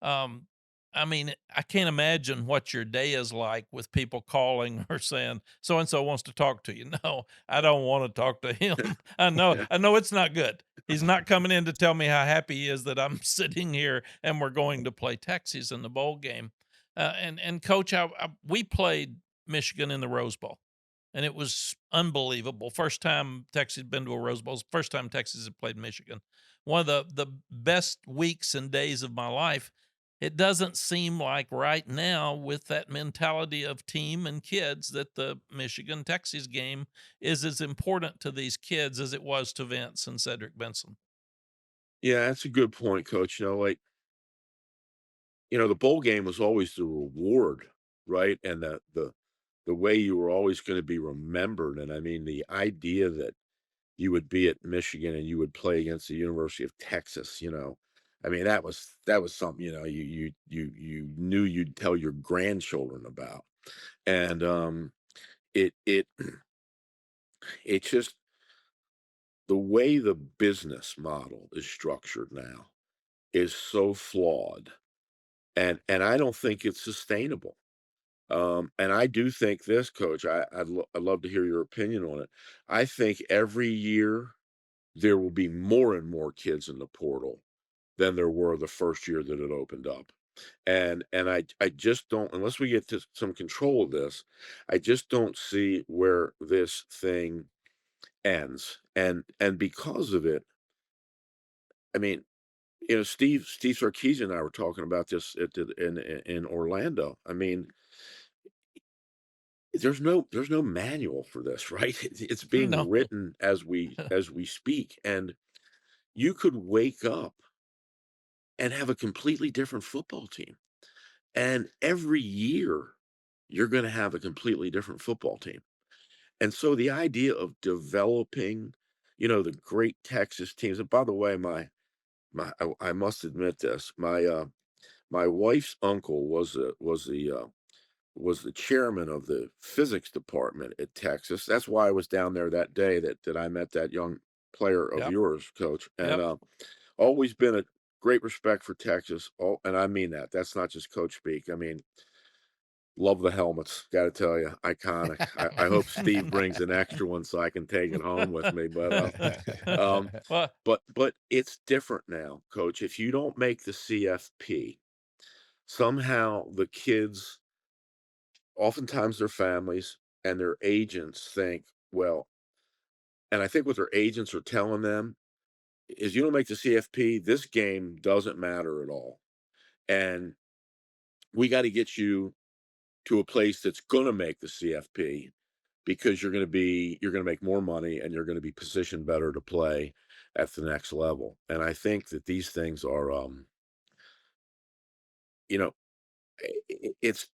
Um I mean, I can't imagine what your day is like with people calling or saying so and so wants to talk to you. No, I don't want to talk to him. Yeah. I know it's not good. He's not coming in to tell me how happy he is that I'm sitting here and we're going to play Texas in the bowl game. And coach, we played Michigan in the Rose Bowl, and it was unbelievable. First time Texas had been to a Rose Bowl. First time Texas had played Michigan. One of the best weeks and days of my life. It doesn't seem like right now, with that mentality of team and kids, that the Michigan Texas game is as important to these kids as it was to Vince and Cedric Benson. Yeah, that's a good point, coach. Like, the bowl game was always the reward, right? And the way you were always going to be remembered. And I mean, the idea that you would be at Michigan and you would play against the University of Texas, I mean, that was something, you knew you'd tell your grandchildren about. And it it's just the way the business model is structured now is so flawed, and I don't think it's sustainable. And I do think this, Coach, I'd love to hear your opinion on it. I think every year there will be more and more kids in the portal than there were the first year that it opened up. And I just don't, unless we get to some control of this, I just don't see where this thing ends. And because of it, I mean, Steve Sarkisian and I were talking about this in Orlando. I mean, there's no manual for this, right? It's being No. written as we speak, and you could wake up and have a completely different football team. And every year you're going to have a completely different football team. And so the idea of developing, the great Texas teams. And by the way, I must admit this, my wife's uncle was the chairman of the physics department at Texas. That's why I was down there that day that I met that young player of Yep. yours, Coach. And Yep. always been a great respect for Texas. Oh, and I mean that. That's not just coach speak. I mean, love the helmets. Got to tell you, iconic. I hope Steve brings an extra one so I can take it home with me. Um, Well, but it's different now, Coach. If you don't make the CFP, somehow the kids, oftentimes their families and their agents think, well, and I think what their agents are telling them is you don't make the CFP, this game doesn't matter at all. And we got to get you to a place that's going to make the CFP because you're going to make more money and you're going to be positioned better to play at the next level. And I think that these things are, you know, it's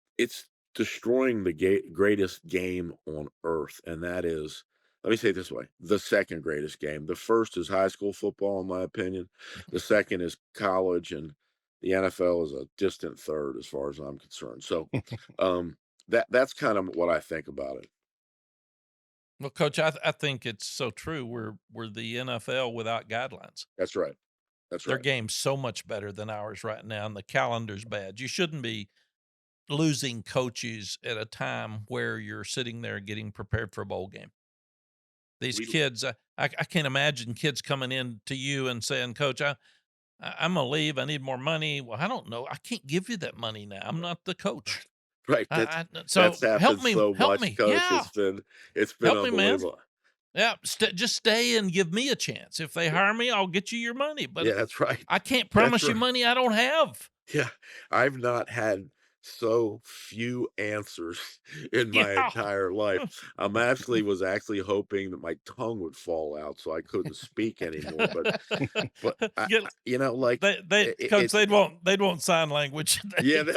destroying the greatest game on earth, and that is, let me say it this way, the second greatest game. The first is high school football, in my opinion. The second is college, and the NFL is a distant third as far as I'm concerned. So, that's kind of what I think about it. well, Coach, I think it's so true. We're the NFL without guidelines. That's right. That's Their right. game's so much better than ours right now, and the calendar's bad. You shouldn't be losing coaches at a time where you're sitting there getting prepared for a bowl game. These We kids, I can't imagine kids coming in to you and saying, "Coach, I'm gonna leave. I need more money." Well, I don't know. I can't give you that money now. I'm not the coach. right. That's So help happened me, so help much, me. Coach. Yeah, It's been help me, man. unbelievable. Yeah, just stay and give me a chance. If they hire me, I'll get you your money. But Yeah, that's right. I can't That's promise you right. money I don't have. Yeah, I've not had so few answers in my Yeah. entire life. Was actually hoping that my tongue would fall out so I couldn't speak anymore. But Get- like Coach, it's they'd want sign language. yeah, They'd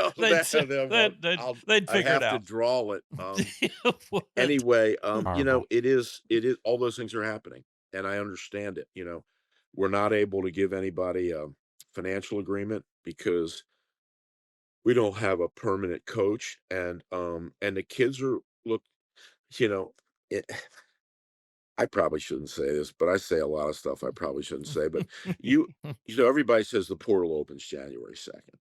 I figure it have to out. draw it. Would. Anyway, Horrible. it is all those things are happening, and I understand it. We're not able to give anybody a financial agreement because we don't have a permanent coach, and the kids are look, you know, it, I probably shouldn't say this, but I say a lot of stuff I probably shouldn't say. But you, everybody says the portal opens January 2nd.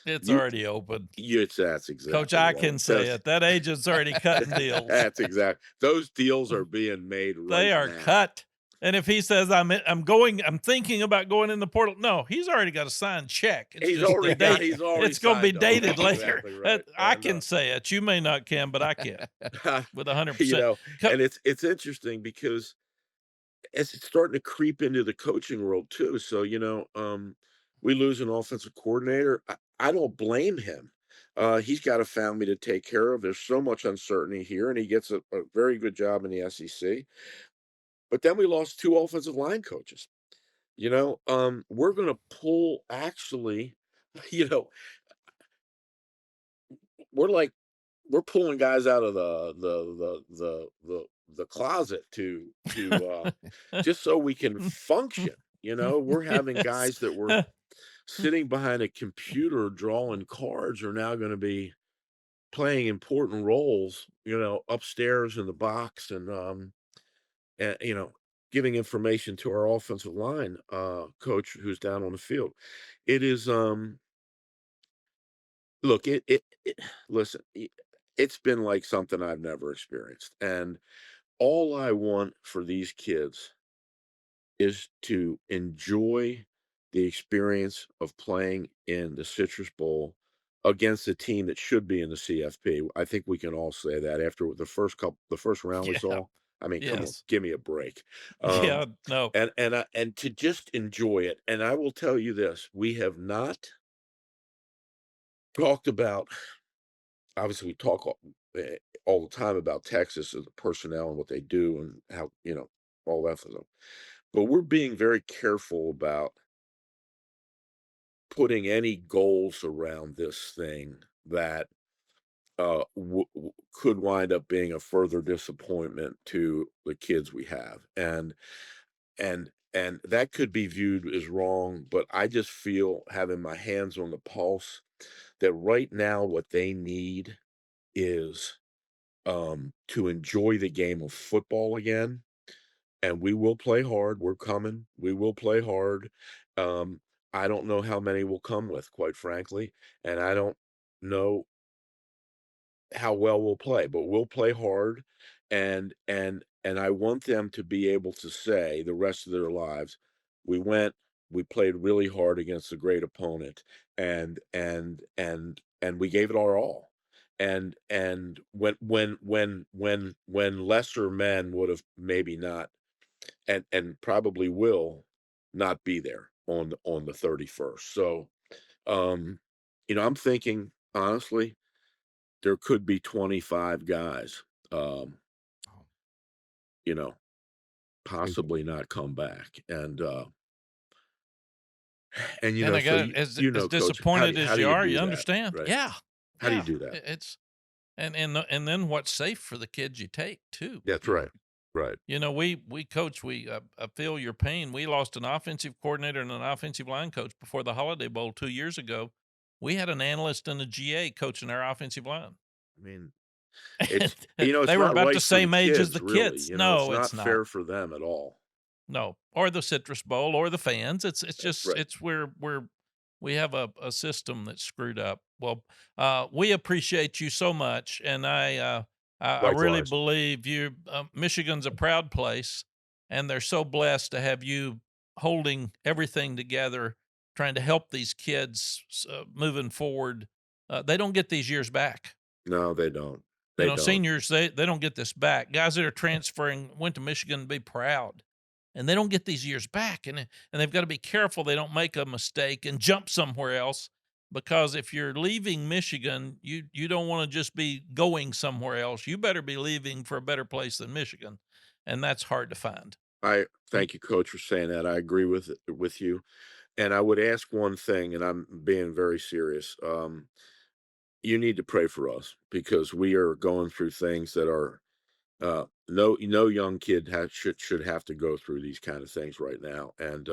It's You, already open. that's Coach, exactly I right. can say it. That agent's already cutting deals. That's exact. Those deals are being made They right are now. cut. And if he says I'm thinking about going in the portal, no, he's already got a signed check. It's He's just already the date. he's already It's going to be signed on. dated That's later. exactly right. I And, can say it. You may not can, but I can with 100%. and it's interesting because it's starting to creep into the coaching world too. So, we lose an offensive coordinator. I don't blame him. He's got a family to take care of. There's so much uncertainty here, and he gets a very good job in the SEC. But then we lost two offensive line coaches. We're going to pull actually, you know, we're pulling guys out of the closet to just so we can function. We're having Yes. guys that were sitting behind a computer drawing cards are now going to be playing important roles, upstairs in the box and giving information to our offensive line coach who's down on the field. It is look, listen, it's been like something I've never experienced. And all I want for these kids is to enjoy the experience of playing in the Citrus Bowl against a team that should be in the CFP. I think we can all say that after the first round we Yeah. saw. I mean, come on, Yes. give me a break. Um, Yeah. No. and to just enjoy it. And I will tell you this: we have not talked about. Obviously, we talk all the time about Texas and the personnel and what they do and how all that stuff. But we're being very careful about putting any goals around this thing that could wind up being a further disappointment to the kids we have, and that could be viewed as wrong. But I just feel, having my hands on the pulse, that right now what they need is to enjoy the game of football again. And we will play hard. We're coming. We will play hard. Um, I don't know how many will come with, quite frankly, and I don't know how well we'll play, but we'll play hard, and I want them to be able to say the rest of their lives, we went, we played really hard against a great opponent, and we gave it our all. And when lesser men would have maybe not, and probably will not be there on the 31st. So, um, I'm thinking, honestly, there could be 25 guys, um, you know, possibly not come back. And I So got as coach, how disappointed how as do you you are, do you that? understand. Right. Yeah. How do you Yeah. do that? It's and then what's safe for the kids you take too. That's right. Right. We coach. I feel your pain. We lost an offensive coordinator and an offensive line coach before the Holiday Bowl 2 years ago. We had an analyst and a GA coaching our offensive line. I mean, And it's it's they were not about the right for the same age as kids, the really. kids. It's No, not it's not. fair for them at all. No, or the Citrus Bowl or the fans. It's That's just right. it's we have a system that's screwed up. Well, we appreciate you so much, and I really Likewise. believe you. Michigan's a proud place, and they're so blessed to have you holding everything together, trying to help these kids moving forward. They don't get these years back. No, they don't. They don't. Seniors they don't get this back. Guys that are transferring went to Michigan to be proud, and they don't get these years back. And they've got to be careful they don't make a mistake and jump somewhere else, because if you're leaving Michigan, you don't want to just be going somewhere else. You better be leaving for a better place than Michigan, and that's hard to find. I You- thank you, coach, for saying that. I agree with you. And I would ask one thing, and I'm being very serious. You need to pray for us because we are going through things that are no young kid should have to go through these kind of things right now. And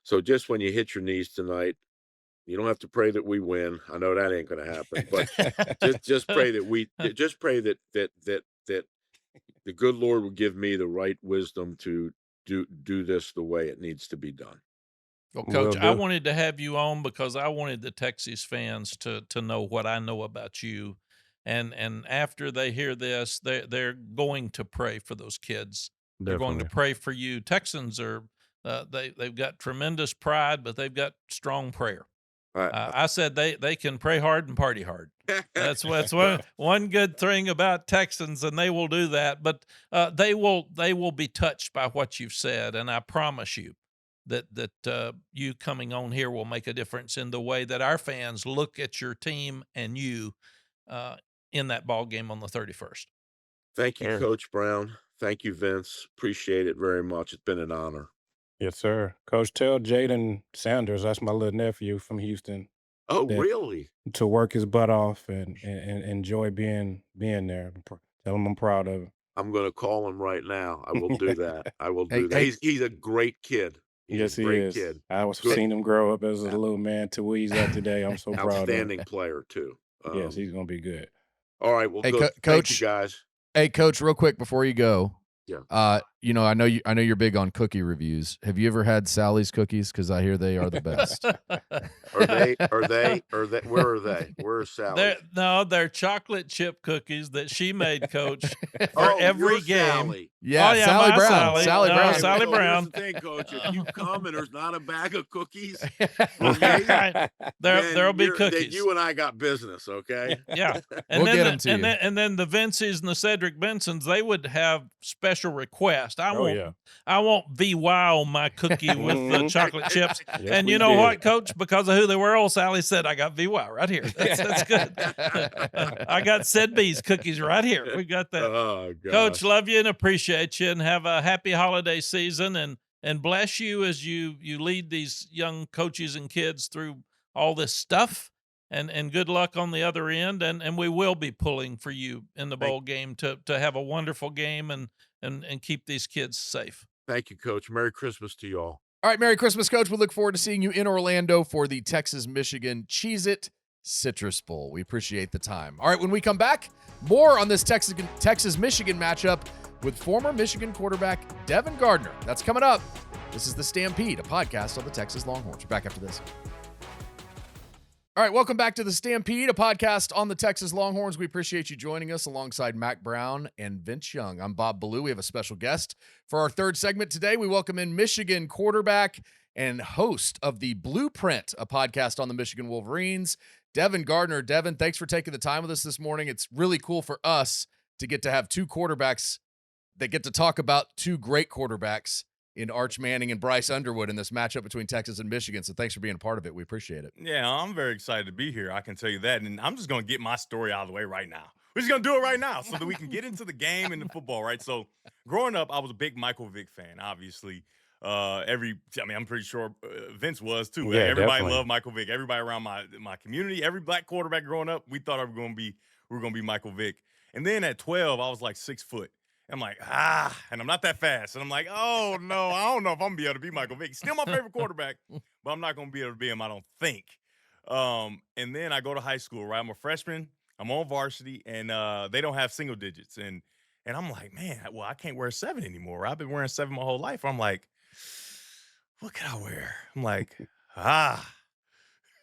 so just when you hit your knees tonight, you don't have to pray that we win. I know that ain't going to happen, but just pray that just pray that the good Lord will give me the right wisdom to do this the way it needs to be done. Well, Will Coach, I do. wanted to have you on because I wanted the Texas fans to know what I know about you, and after they hear this, they're going to pray for those kids. They're going to Definitely. pray for you. Texans are they've got tremendous pride, but they've got strong prayer. I, I said they can pray hard and party hard. That's one good thing about Texans, and they will do that. But they will be touched by what you've said, and I promise you that you coming on here will make a difference in the way that our fans look at your team and you uh, in that ball game on the 31st. Thank you, Sure. Coach Brown. Thank you, Vince. Appreciate it very much. It's been an honor. Yes, sir. Coach, tell Jaden Sanders, that's my little nephew from Houston, Oh, that really? to work his butt off and enjoy being there. Tell him I'm proud of him. I'm going to call him right now. I will do that. I will Hey, do that. hey, He's a great kid. He's Yes, a he great is. kid. I was Good. seeing him grow up as a little man to where he's at today. I'm so proud of him. Outstanding player too. Yes, he's gonna be good. All right. Well, Hey, good. Thank you, Coach. guys. Hey, Coach, real quick before you go. Yeah. I know you're big on cookie reviews. Have you ever had Sally's cookies? Because I hear they are the best. Are they? Where are they? Where is Sally? They're chocolate chip cookies that she made, Coach, for Oh, every you're game. Sally. Yeah, Oh, yeah, Sally my Brown. Sally. Sally No, Brown. Sally So Brown. Here's the thing, Coach. If you come and there's not a bag of cookies, Right. There'll be then cookies. you and I got business, okay? Yeah. We'll get 'em to you. And then the Vinces and the Cedric Bensons, they would have special requests. I want VY on my cookie with the chocolate chips. Yes, And we you know did. what, Coach? Because of who they were, old Sally said, I got VY right here. That's good. I got Sedby's cookies right here. We got that. Oh, gosh. Coach, love you and appreciate you, and have a happy holiday season, and bless you as you lead these young coaches and kids through all this stuff. And good luck on the other end. And we will be pulling for you in the bowl game to have a wonderful game and keep these kids safe. Thank you, Coach. Merry Christmas to you all. All right, Merry Christmas, Coach. We look forward to seeing you in Orlando for the Texas-Michigan Cheez-It Citrus Bowl. We appreciate the time. All right, when we come back, more on this Texas-Michigan matchup with former Michigan quarterback Devin Gardner. That's coming up. This is The Stampede, a podcast on the Texas Longhorns. We're back after this. All right, welcome back to The Stampede, a podcast on the Texas Longhorns. We appreciate you joining us alongside Mack Brown and Vince Young. I'm Bob Ballou. We have a special guest for our third segment today. We welcome in Michigan quarterback and host of The Blueprint, a podcast on the Michigan Wolverines, Devin Gardner. Devin, thanks for taking the time with us this morning. It's really cool for us to get to have two quarterbacks that get to talk about two great quarterbacks in Arch Manning and Bryce Underwood in this matchup between Texas and Michigan. So thanks for being a part of it. We appreciate it. Yeah, I'm very excited to be here. I can tell you that. And I'm just going to get my story out of the way right now. We're just going to do it right now so that we can get into the game and the football, right? So growing up, I was a big Michael Vick fan, obviously. I'm pretty sure Vince was too. Yeah, Everybody definitely. loved Michael Vick. Everybody around my community, every black quarterback growing up, we thought we were going to be Michael Vick. And then at 12, I was like 6 foot. I'm like, and I'm not that fast. And I'm like, oh, no, I don't know if I'm going to be able to be Michael Vick. Still my favorite quarterback, but I'm not going to be able to be him, I don't think. And then I go to high school, right? I'm a freshman. I'm on varsity, and they don't have single digits. And I'm like, man, well, I can't wear 7 anymore. Right? I've been wearing 7 my whole life. I'm like, what can I wear? I'm like,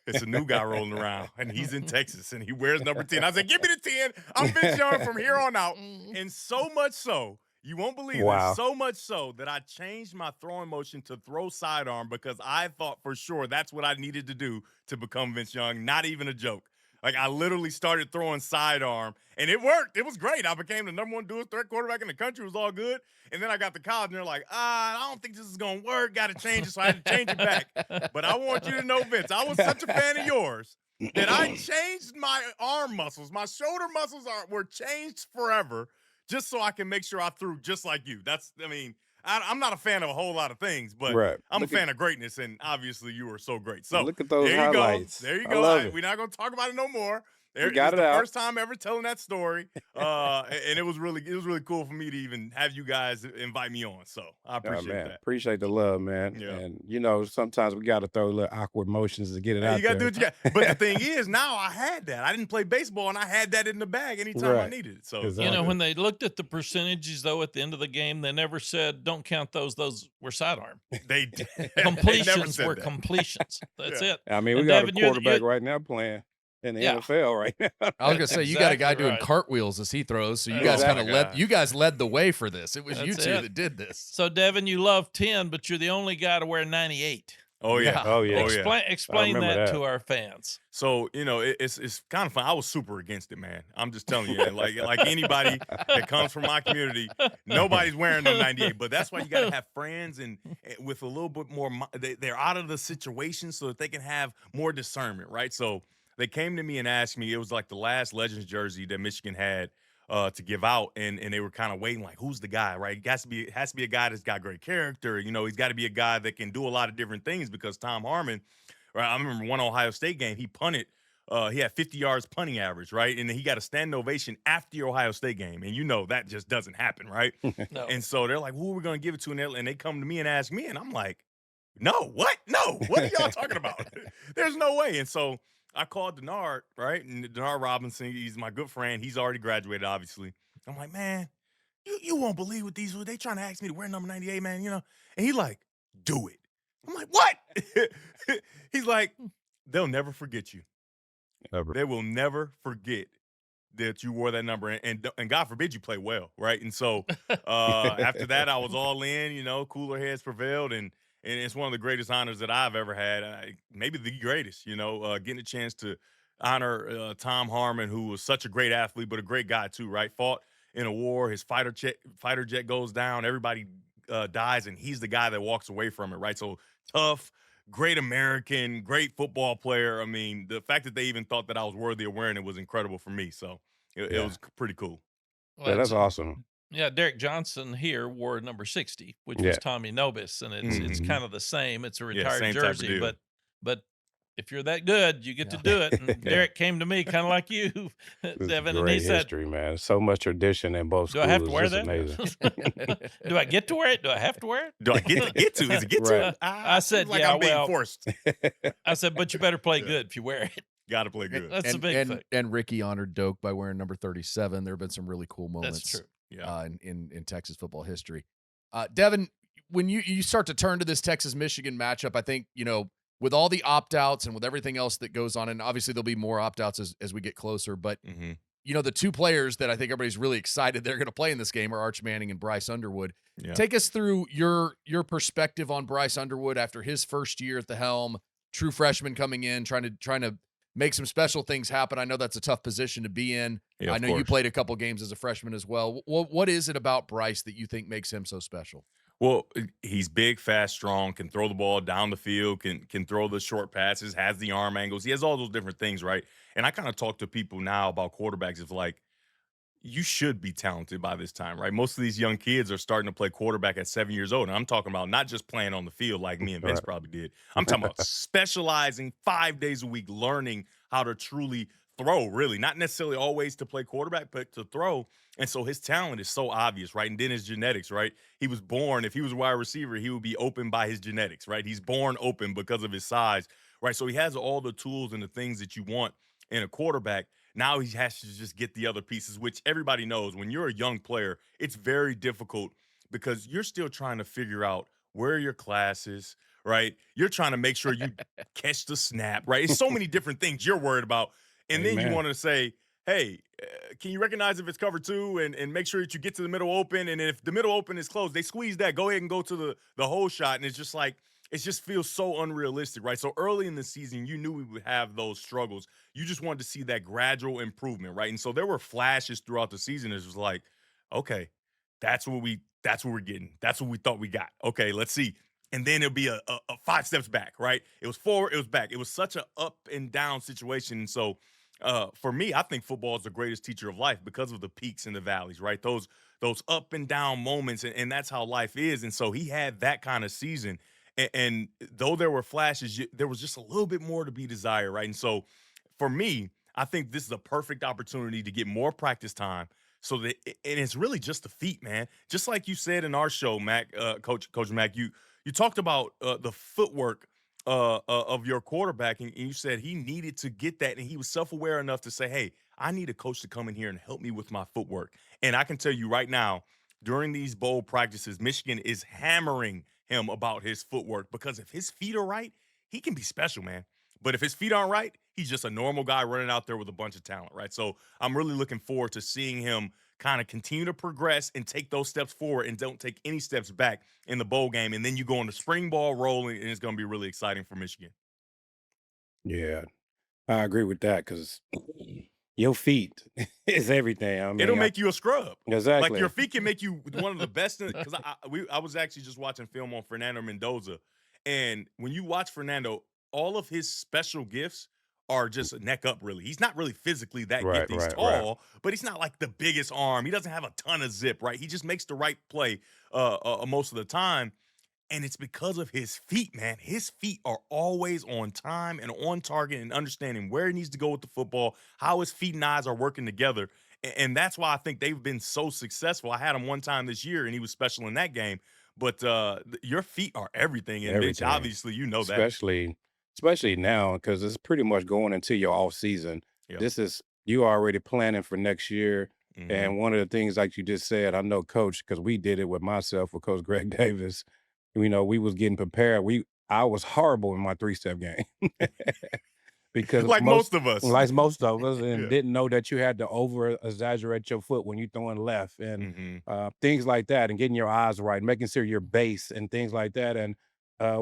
it's a new guy rolling around, and he's in Texas, and he wears number 10. I said, give me the 10. I'm Vince Young from here on out. And so much so, you won't believe Wow. it, so much so that I changed my throwing motion to throw sidearm because I thought for sure that's what I needed to do to become Vince Young. Not even a joke. Like, I literally started throwing sidearm, and it worked. It was great. I became the number 1 dual threat quarterback in the country. It was all good. And then I got to college, and they're like, I don't think this is going to work. Got to change it, so I had to change it back. But I want you to know, Vince, I was such a fan of yours that I changed my arm muscles. My shoulder muscles were changed forever just so I can make sure I threw just like you. I'm not a fan of a whole lot of things, but Right. I'm a fan of greatness, and obviously you were so great. So Look at those there you highlights. go. There you I go. love it. We're not going to talk about it no more. We got It's it the out. first time ever telling that story, and it was really cool for me to even have you guys invite me on. So I appreciate man. that. Appreciate the love, man. Yeah. And sometimes we got to throw little awkward motions to get it Hey, out you got to do there. what you got. But the thing is, now I had that. I didn't play baseball, and I had that in the bag anytime I Right. needed it. So Exactly. When they looked at the percentages, though, at the end of the game, they never said, don't count those. Those were sidearm. they did. Completions said were that. completions. That's it. I mean, we And got Devin, a you're- quarterback you're- right now playing in the Yeah. NFL right now. I was gonna say you got a guy Exactly doing right. cartwheels as he throws, so you guys kind of Exactly. led the way for this. It was you That's two it. that did this. So, Devin, you love 10, but you're the only guy to wear 98. Oh, yeah. Oh, yeah. Oh, yeah. Explain remember that that. to our fans. So, it's kind of fun. I was super against it, man. I'm just telling you, like anybody that comes from my community, nobody's wearing no 98. But that's why you got to have friends and with a little bit more, they're out of the situation so that they can have more discernment, right? So they came to me and asked me, it was like the last Legends jersey that Michigan had to give out, and they were kind of waiting, like, who's the guy, right? It has to be a guy that's got great character. He's got to be a guy that can do a lot of different things because Tom Harmon, right? I remember one Ohio State game, he punted. He had 50 yards punting average, right? And then he got a standing ovation after your Ohio State game. And that just doesn't happen, right? No. And so they're like, who are we going to give it to? And they come to me and ask me, and I'm like, No, what? No, what are y'all talking about? There's no way. And so I called Denard, right? And Denard Robinson, he's my good friend. He's already graduated, obviously. I'm like, man, you won't believe what these were. They trying to ask me to wear number 98, man, you know? And he like, do it. I'm like, what? He's like, they'll never forget you. Ever. They will never forget that you wore that number, and God forbid you play well, right? And so after that, I was all in. You know, cooler heads prevailed, and it's one of the greatest honors that I've ever had, maybe the greatest. You know, getting a chance to honor Tom Harmon, who was such a great athlete, but a great guy too, right? Fought in a war, his fighter jet goes down, everybody dies, and he's the guy that walks away from it, right? So tough. Great American, great football player. I mean, the fact that they even thought that I was worthy of wearing it was incredible for me. So it Yeah. was pretty cool. Yeah, Well, that's awesome. yeah, Derek Johnson here wore number 60, which Yeah. was Tommy Nobis, and it's Mhm. kind of the same. It's a Yeah, retired same type of jersey, deal. but if you're that good, you get to do it. And Derek came to me kind of like you, It's Devin, and he great said, history, man. So much tradition in both "Do schools. I have to It's wear just that? amazing. Do I get to wear it? Do I have to wear it?" Do I get to? Is it get Right. to? I said, seems like yeah, I'm being well- forced. I said, "But you better play Yeah. good if you wear it." Got to play good. That's a and, big and, thing. and Ricky honored Doak by wearing number 37. There have been some really cool moments. That's true. Yeah. In Texas football history. Devin, when you start to turn to this Texas-Michigan matchup, I think, you know, with all the opt-outs and with everything else that goes on, and obviously there'll be more opt-outs as we get closer, but, Mhm. you know, the two players that I think everybody's really excited they're going to play in this game are Arch Manning and Bryce Underwood. Yeah. Take us through your perspective on Bryce Underwood after his first year at the helm, true freshman coming in, trying to make some special things happen. I know that's a tough position to be in. Yeah, I of know you course. played a couple games as a freshman as well. What is it about Bryce that you think makes him so special? Well, he's big, fast, strong, can throw the ball down the field, can throw the short passes, has the arm angles. He has all those different things, right? And I kind of talk to people now about quarterbacks. It's like, you should be talented by this time, right? Most of these young kids are starting to play quarterback at 7 years old. And I'm talking about not just playing on the field like me and Vince Right. probably did. I'm talking about specializing 5 days a week, learning how to truly throw, really. Not necessarily always to play quarterback, but to throw. And so his talent is so obvious, right? And then his genetics, right? He was born, if he was a wide receiver, he would be open by his genetics, right? He's born open because of his size, right? So he has all the tools and the things that you want in a quarterback. Now he has to just get the other pieces, which everybody knows when you're a young player, it's very difficult because you're still trying to figure out where your class is, right? You're trying to make sure you catch the snap, right? It's so many different things you're worried about. And then you Amen. want to say, hey, can you recognize if it's cover two and make sure that you get to the middle open? And if the middle open is closed, they squeeze that. Go ahead and go to the whole shot. And it's just like, it just feels so unrealistic, right? So early in the season, you knew we would have those struggles. You just wanted to see that gradual improvement, right? And so there were flashes throughout the season. It was like, okay, that's what we're getting. That's what we thought we got. Okay, let's see. And then it'll be a 5 steps back, right? It was forward, it was back. It was such an up and down situation. And so for me, I think football is the greatest teacher of life because of the peaks and the valleys, right? Those up and down moments, and that's how life is. And so he had that kind of season. And though there were flashes, there was just a little bit more to be desired, right? And so for me, I think this is a perfect opportunity to get more practice time. So that, and it's really just the feet, man. Just like you said in our show, Mac, Coach Mac, you talked about the footwork of your quarterback, and you said he needed to get that, and he was self-aware enough to say, "Hey, I need a coach to come in here and help me with my footwork." And I can tell you right now, during these bowl practices, Michigan is hammering him about his footwork because if his feet are right, he can be special, man. But if his feet aren't right, he's just a normal guy running out there with a bunch of talent, right? So I'm really looking forward to seeing him kind of continue to progress and take those steps forward and don't take any steps back in the bowl game. And then you go on the spring ball rolling, and it's going to be really exciting for Michigan. Yeah, I agree with that because your feet is everything. I mean, It'll make you a scrub. exactly. Like your feet can make you one of the best. Because I was actually just watching film on Fernando Mendoza, and when you watch Fernando, all of his special gifts are just neck up. Really, he's not really physically that Right, gifted. He's right, tall, right. but he's not like the biggest arm. He doesn't have a ton of zip. Right, he just makes the right play most of the time. And it's because of his feet, man. His feet are always on time and on target and understanding where he needs to go with the football, how his feet and eyes are working together. And that's why I think they've been so successful. I had him one time this year, and he was special in that game. But your feet are everything, and Mitch, Everything. obviously, you know that. Especially now, because it's pretty much going into your off season. Yeah. This is you already planning for next year. Mhm. And one of the things, like you just said, I know Coach, because we did it with myself with Coach Greg Davis. We was getting prepared. I was horrible in my 3-step game because Like most of us. like most of us, and Yeah. didn't know that you had to over exaggerate your foot when you're throwing left and Mhm. things like that, and getting your eyes right, making sure your base and things like that. And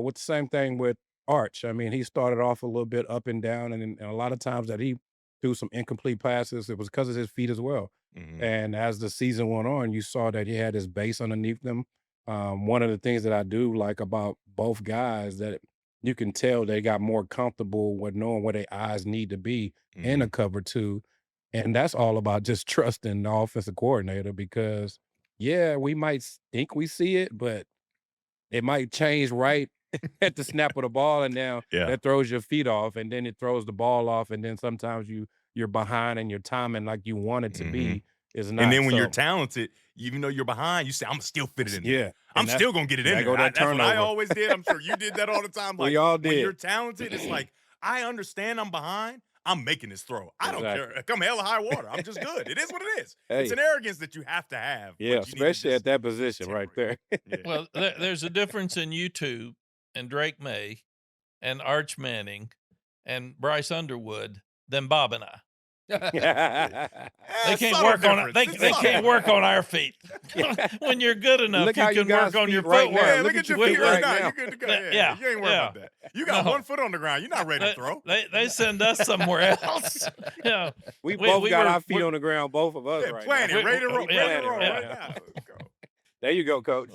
with the same thing with Arch, I mean, he started off a little bit up and down, and a lot of times that he threw some incomplete passes. It was because of his feet as well. Mhm. And as the season went on, you saw that he had his base underneath them. One of the things that I do like about both guys that you can tell they got more comfortable with knowing where their eyes need to be in a Mhm. cover two. And that's all about just trusting the offensive coordinator because, yeah, we might think we see it, but it might change right at the snap of the ball, and now Yeah. that throws your feet off, and then it throws the ball off, and then sometimes you're behind and your timing like you want it to Mhm. be is not. And then when you're So, talented, even though you're behind, you say, "I'm still fit it in there. yeah, I'm and that's still gonna get it in there go there." that That's what I turnover. always did. I'm sure you did that all the time. We Like all when you're did. talented, it's like I understand I'm behind. I'm making this throw. I don't Exactly. care. Come hell or high water. I'm just good. It is what it is. It's Hey. an arrogance that you have to have. but Yeah, you need to especially just at that position right temper there. it. Yeah. Well, there's a difference in you two and Drake May and Arch Manning and Bryce Underwood than Bob and I. They can't subtle work on it. difference. They It's they subtle. can't work on our feet. When you're good enough, Look you how you can work guys' on your feet right footwork. now. Yeah, look at your feet right now. now. You're good to go. Yeah, Yeah, you ain't worried yeah. about that. You got No. one foot on the ground. You're not ready to throw. They send us somewhere else. Yeah, We both got our feet we're- on the ground, both of us Yeah, right planning, now. ready to roll, Yeah, ready to roll yeah. right now. Let's go. There you go, Coach.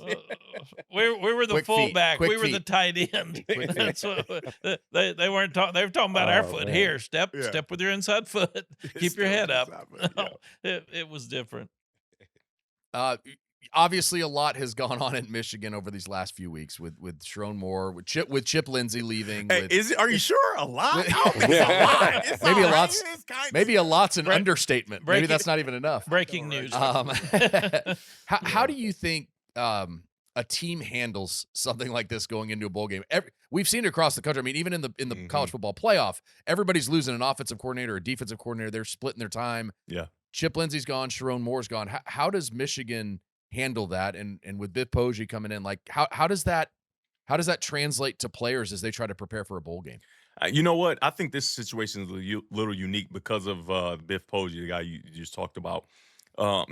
we were the Quick feet, fullback. quick We were the feet. tight end. Quick feet. That's what they weren't talking. They were talking about our Oh, foot man. here. Step Yeah. with your inside foot. Keep your Still head to the up. side, but yeah. No, it was different. Obviously, a lot has gone on in Michigan over these last few weeks with Sharon Moore, with Chip Lindsey leaving. Hey, with, are you sure? A lot? with- I don't think it's a lot. It's Maybe a all right. lot's- It's kind maybe a lot's an understatement. Maybe breaking- that's not even enough. Breaking know, news. right? How do you think a team handles something like this going into a bowl game? We've seen it across the country. I mean, even in the Mhm. college football playoff, everybody's losing an offensive coordinator, a defensive coordinator. They're splitting their time. Yeah. Chip Lindsey's gone. Sharon Moore's gone. How does Michigan handle that? And with Biff Poggi coming in, like how does that translate to players as they try to prepare for a bowl game? You know what? I think this situation is a little unique because of Biff Poggi, the guy you just talked about.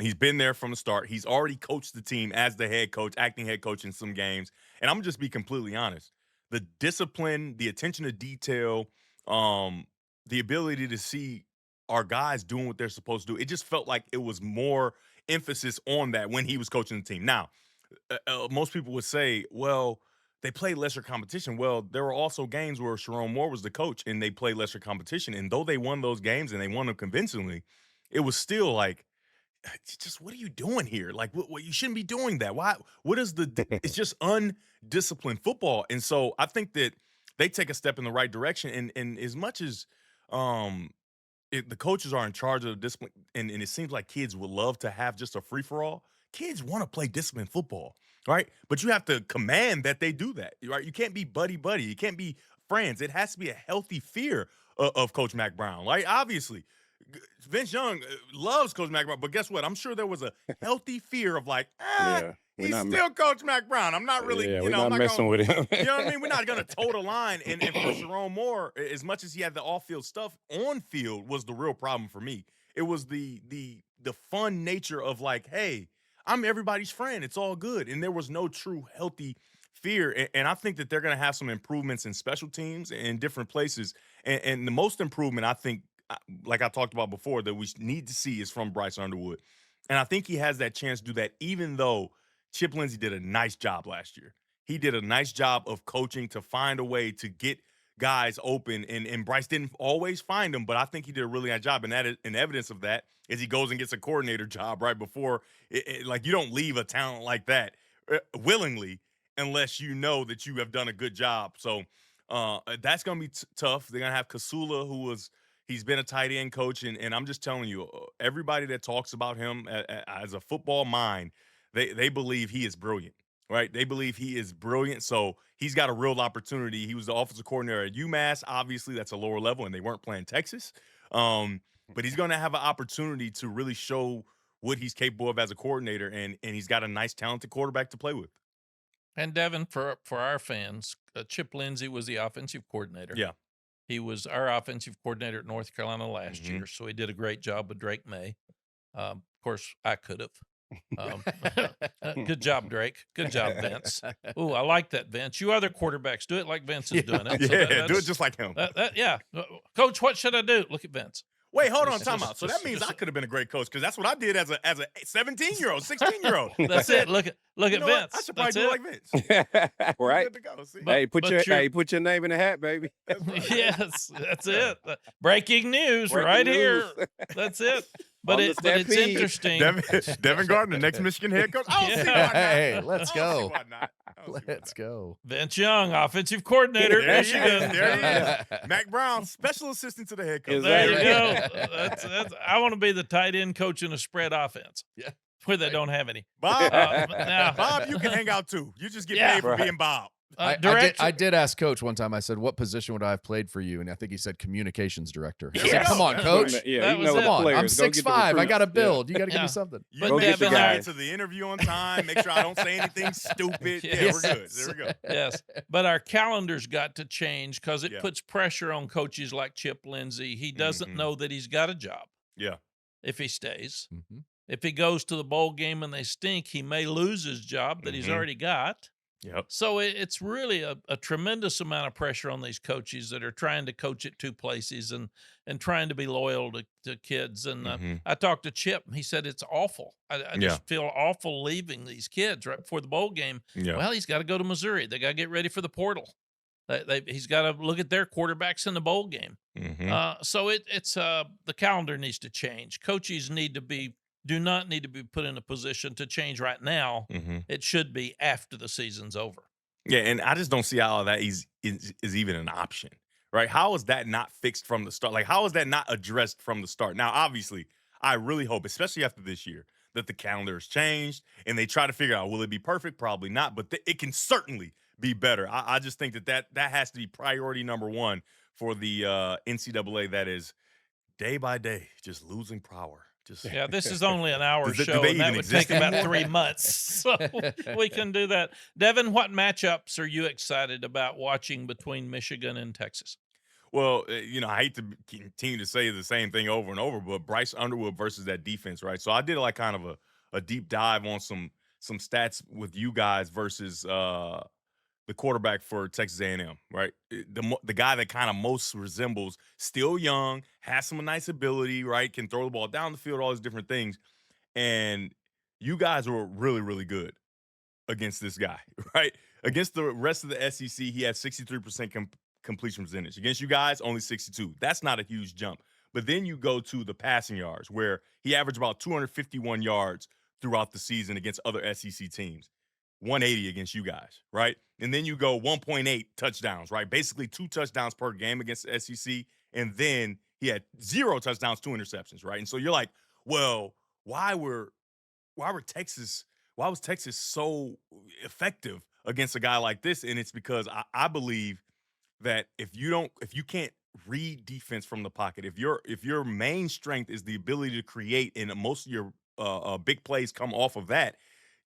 He's been there from the start. He's already coached the team as the head coach, acting head coach in some games. And I'm just be completely honest. The discipline, the attention to detail, the ability to see our guys doing what they're supposed to do. It just felt like it was more emphasis on that when he was coaching the team. Now, most people would say, well, they played lesser competition. Well, there were also games where Sharon Moore was the coach and they played lesser competition. And though they won those games and they won them convincingly, it was still like, it's just what are you doing here? Like, what you shouldn't be doing that. Why? What is it's just undisciplined football. And so I think that they take a step in the right direction. And as much as the coaches are in charge of the discipline, and it seems like kids would love to have just a free for all. Kids want to play disciplined football, right? But you have to command that they do that, right? You can't be buddy. You can't be friends. It has to be a healthy fear of Coach Mack Brown, right? Obviously, Vince Young loves Coach Mack Brown, but guess what? I'm sure there was a healthy fear of like, Yeah, we're he's not still Coach Mack Brown. I'm not really, yeah, you we're know, not I'm not messing gonna, with him. you know what I mean? We're not going to toe the line. And for Sharon Moore, as much as he had the off-field stuff, on-field was the real problem for me. It was the fun nature of like, hey, I'm everybody's friend. It's all good. And there was no true healthy fear. And I think that they're going to have some improvements in special teams and different places. And the most improvement, I think, like I talked about before, that we need to see is from Bryce Underwood. And I think he has that chance to do that, even though Chip Lindsey did a nice job last year. He did a nice job of coaching to find a way to get guys open, and Bryce didn't always find them, but I think he did a really nice job. And evidence of that is he goes and gets a coordinator job right before. Like, you don't leave a talent like that willingly unless you know that you have done a good job. So that's going to be tough. They're going to have Kasula, he's been a tight end coach, and I'm just telling you, everybody that talks about him as a football mind, they believe he is brilliant, right? They believe he is brilliant, so he's got a real opportunity. He was the offensive coordinator at UMass. Obviously, that's a lower level, and they weren't playing Texas. But he's going to have an opportunity to really show what he's capable of as a coordinator, and he's got a nice, talented quarterback to play with. And Devin, for our fans, Chip Lindsey was the offensive coordinator. Yeah. He was our offensive coordinator at North Carolina last Mhm. year, so he did a great job with Drake May. Of course, I could have. Good job, Drake. Good job, Vince. Ooh, I like that, Vince. You other quarterbacks, do it like Vince is doing it. So Yeah, do that's- it just like him. yeah. Coach, what should I do? Look at Vince. Wait, hold on, Just- time out. So that just- means I just- could have been a great coach because that's what I did as a 17-year-old, 16-year-old. That's it. Look at You Vince. know what? I should probably That's do it. like Vince. We're right? good to go. See? But- Hey, put you're- put your name in the hat, baby. That's right. Yes, that's it. Breaking news Breaking right news. here. That's it. But On the but it's Stampede. interesting. Devin Gardner, next Michigan head coach. I don't see why not. Hey, let's I don't see go. why not. I don't see why Let's not. go. Vince Young, offensive coordinator at There he is. Michigan. There he is. Mack Brown, special assistant to the head coach. There you Exactly. go. That's, I want to be the tight end coach in a spread offense. Yeah. Where they don't have any. Bob, Now, Bob, you can hang out too. You just get Yeah. paid for Right. being Bob. director, I did ask Coach one time. I said, "What position would I have played for you?" And I think he said communications director. I There said, we "Come go. on, That's Coach. what Yeah, That you was know it. the Come on. players. I'm Go get the 6'5". I recruits. got a Yeah. build. You got to give Yeah. me something." but Go get the Devin, guy. I get to the interview on time. Make sure I don't say anything stupid. Yeah, we're good. There we go. yes, but our calendars got to change because it Yeah. puts pressure on coaches like Chip Lindsey. He doesn't Mhm. know that he's got a job Yeah. if he stays. Mhm. If he goes to the bowl game and they stink, he may lose his job that he's Mhm. already got. Yep. So it's really a tremendous amount of pressure on these coaches that are trying to coach at two places and trying to be loyal to kids. And Mhm. I talked to Chip, and he said it's awful. I Yeah. just feel awful leaving these kids right before the bowl game. Yeah. Well, he's got to go to Missouri. They got to get ready for the portal. He's got to look at their quarterbacks in the bowl game. Mhm. So it's the calendar needs to change. Coaches do not need to be put in a position to change right now. Mhm. It should be after the season's over. Yeah, and I just don't see how that is even an option, right? How is that not fixed from the start? Like, how is that not addressed from the start? Now, obviously, I really hope, especially after this year, that the calendar has changed and they try to figure out, will it be perfect? Probably not, but it can certainly be better. I just think that has to be priority number one for the NCAA. That is day by day, just losing power. Just Yeah, this is only an hour Do they show, and that even would exist take about anymore? 3 months. So we can do that. Devin, what matchups are you excited about watching between Michigan and Texas? Well, I hate to continue to say the same thing over and over, but Bryce Underwood versus that defense, right? So I did like kind of a deep dive on some stats with you guys versus the quarterback for Texas A&M, right? The guy that kind of most resembles, still young, has some nice ability, right? Can throw the ball down the field, all these different things. And you guys were really, really good against this guy, right? Against the rest of the SEC, he had 63% completion percentage. Against you guys, only 62. That's not a huge jump. But then you go to the passing yards, where he averaged about 251 yards throughout the season against other SEC teams. 180 against you guys, right? And then you go 1.8 touchdowns, right? Basically 2 touchdowns per game against the SEC. And then he had 0 touchdowns, 2 interceptions, right? And so you're like, well, why was Texas so effective against a guy like this? And it's because I believe that if you can't read defense from the pocket, if your main strength is the ability to create, and most of your big plays come off of that,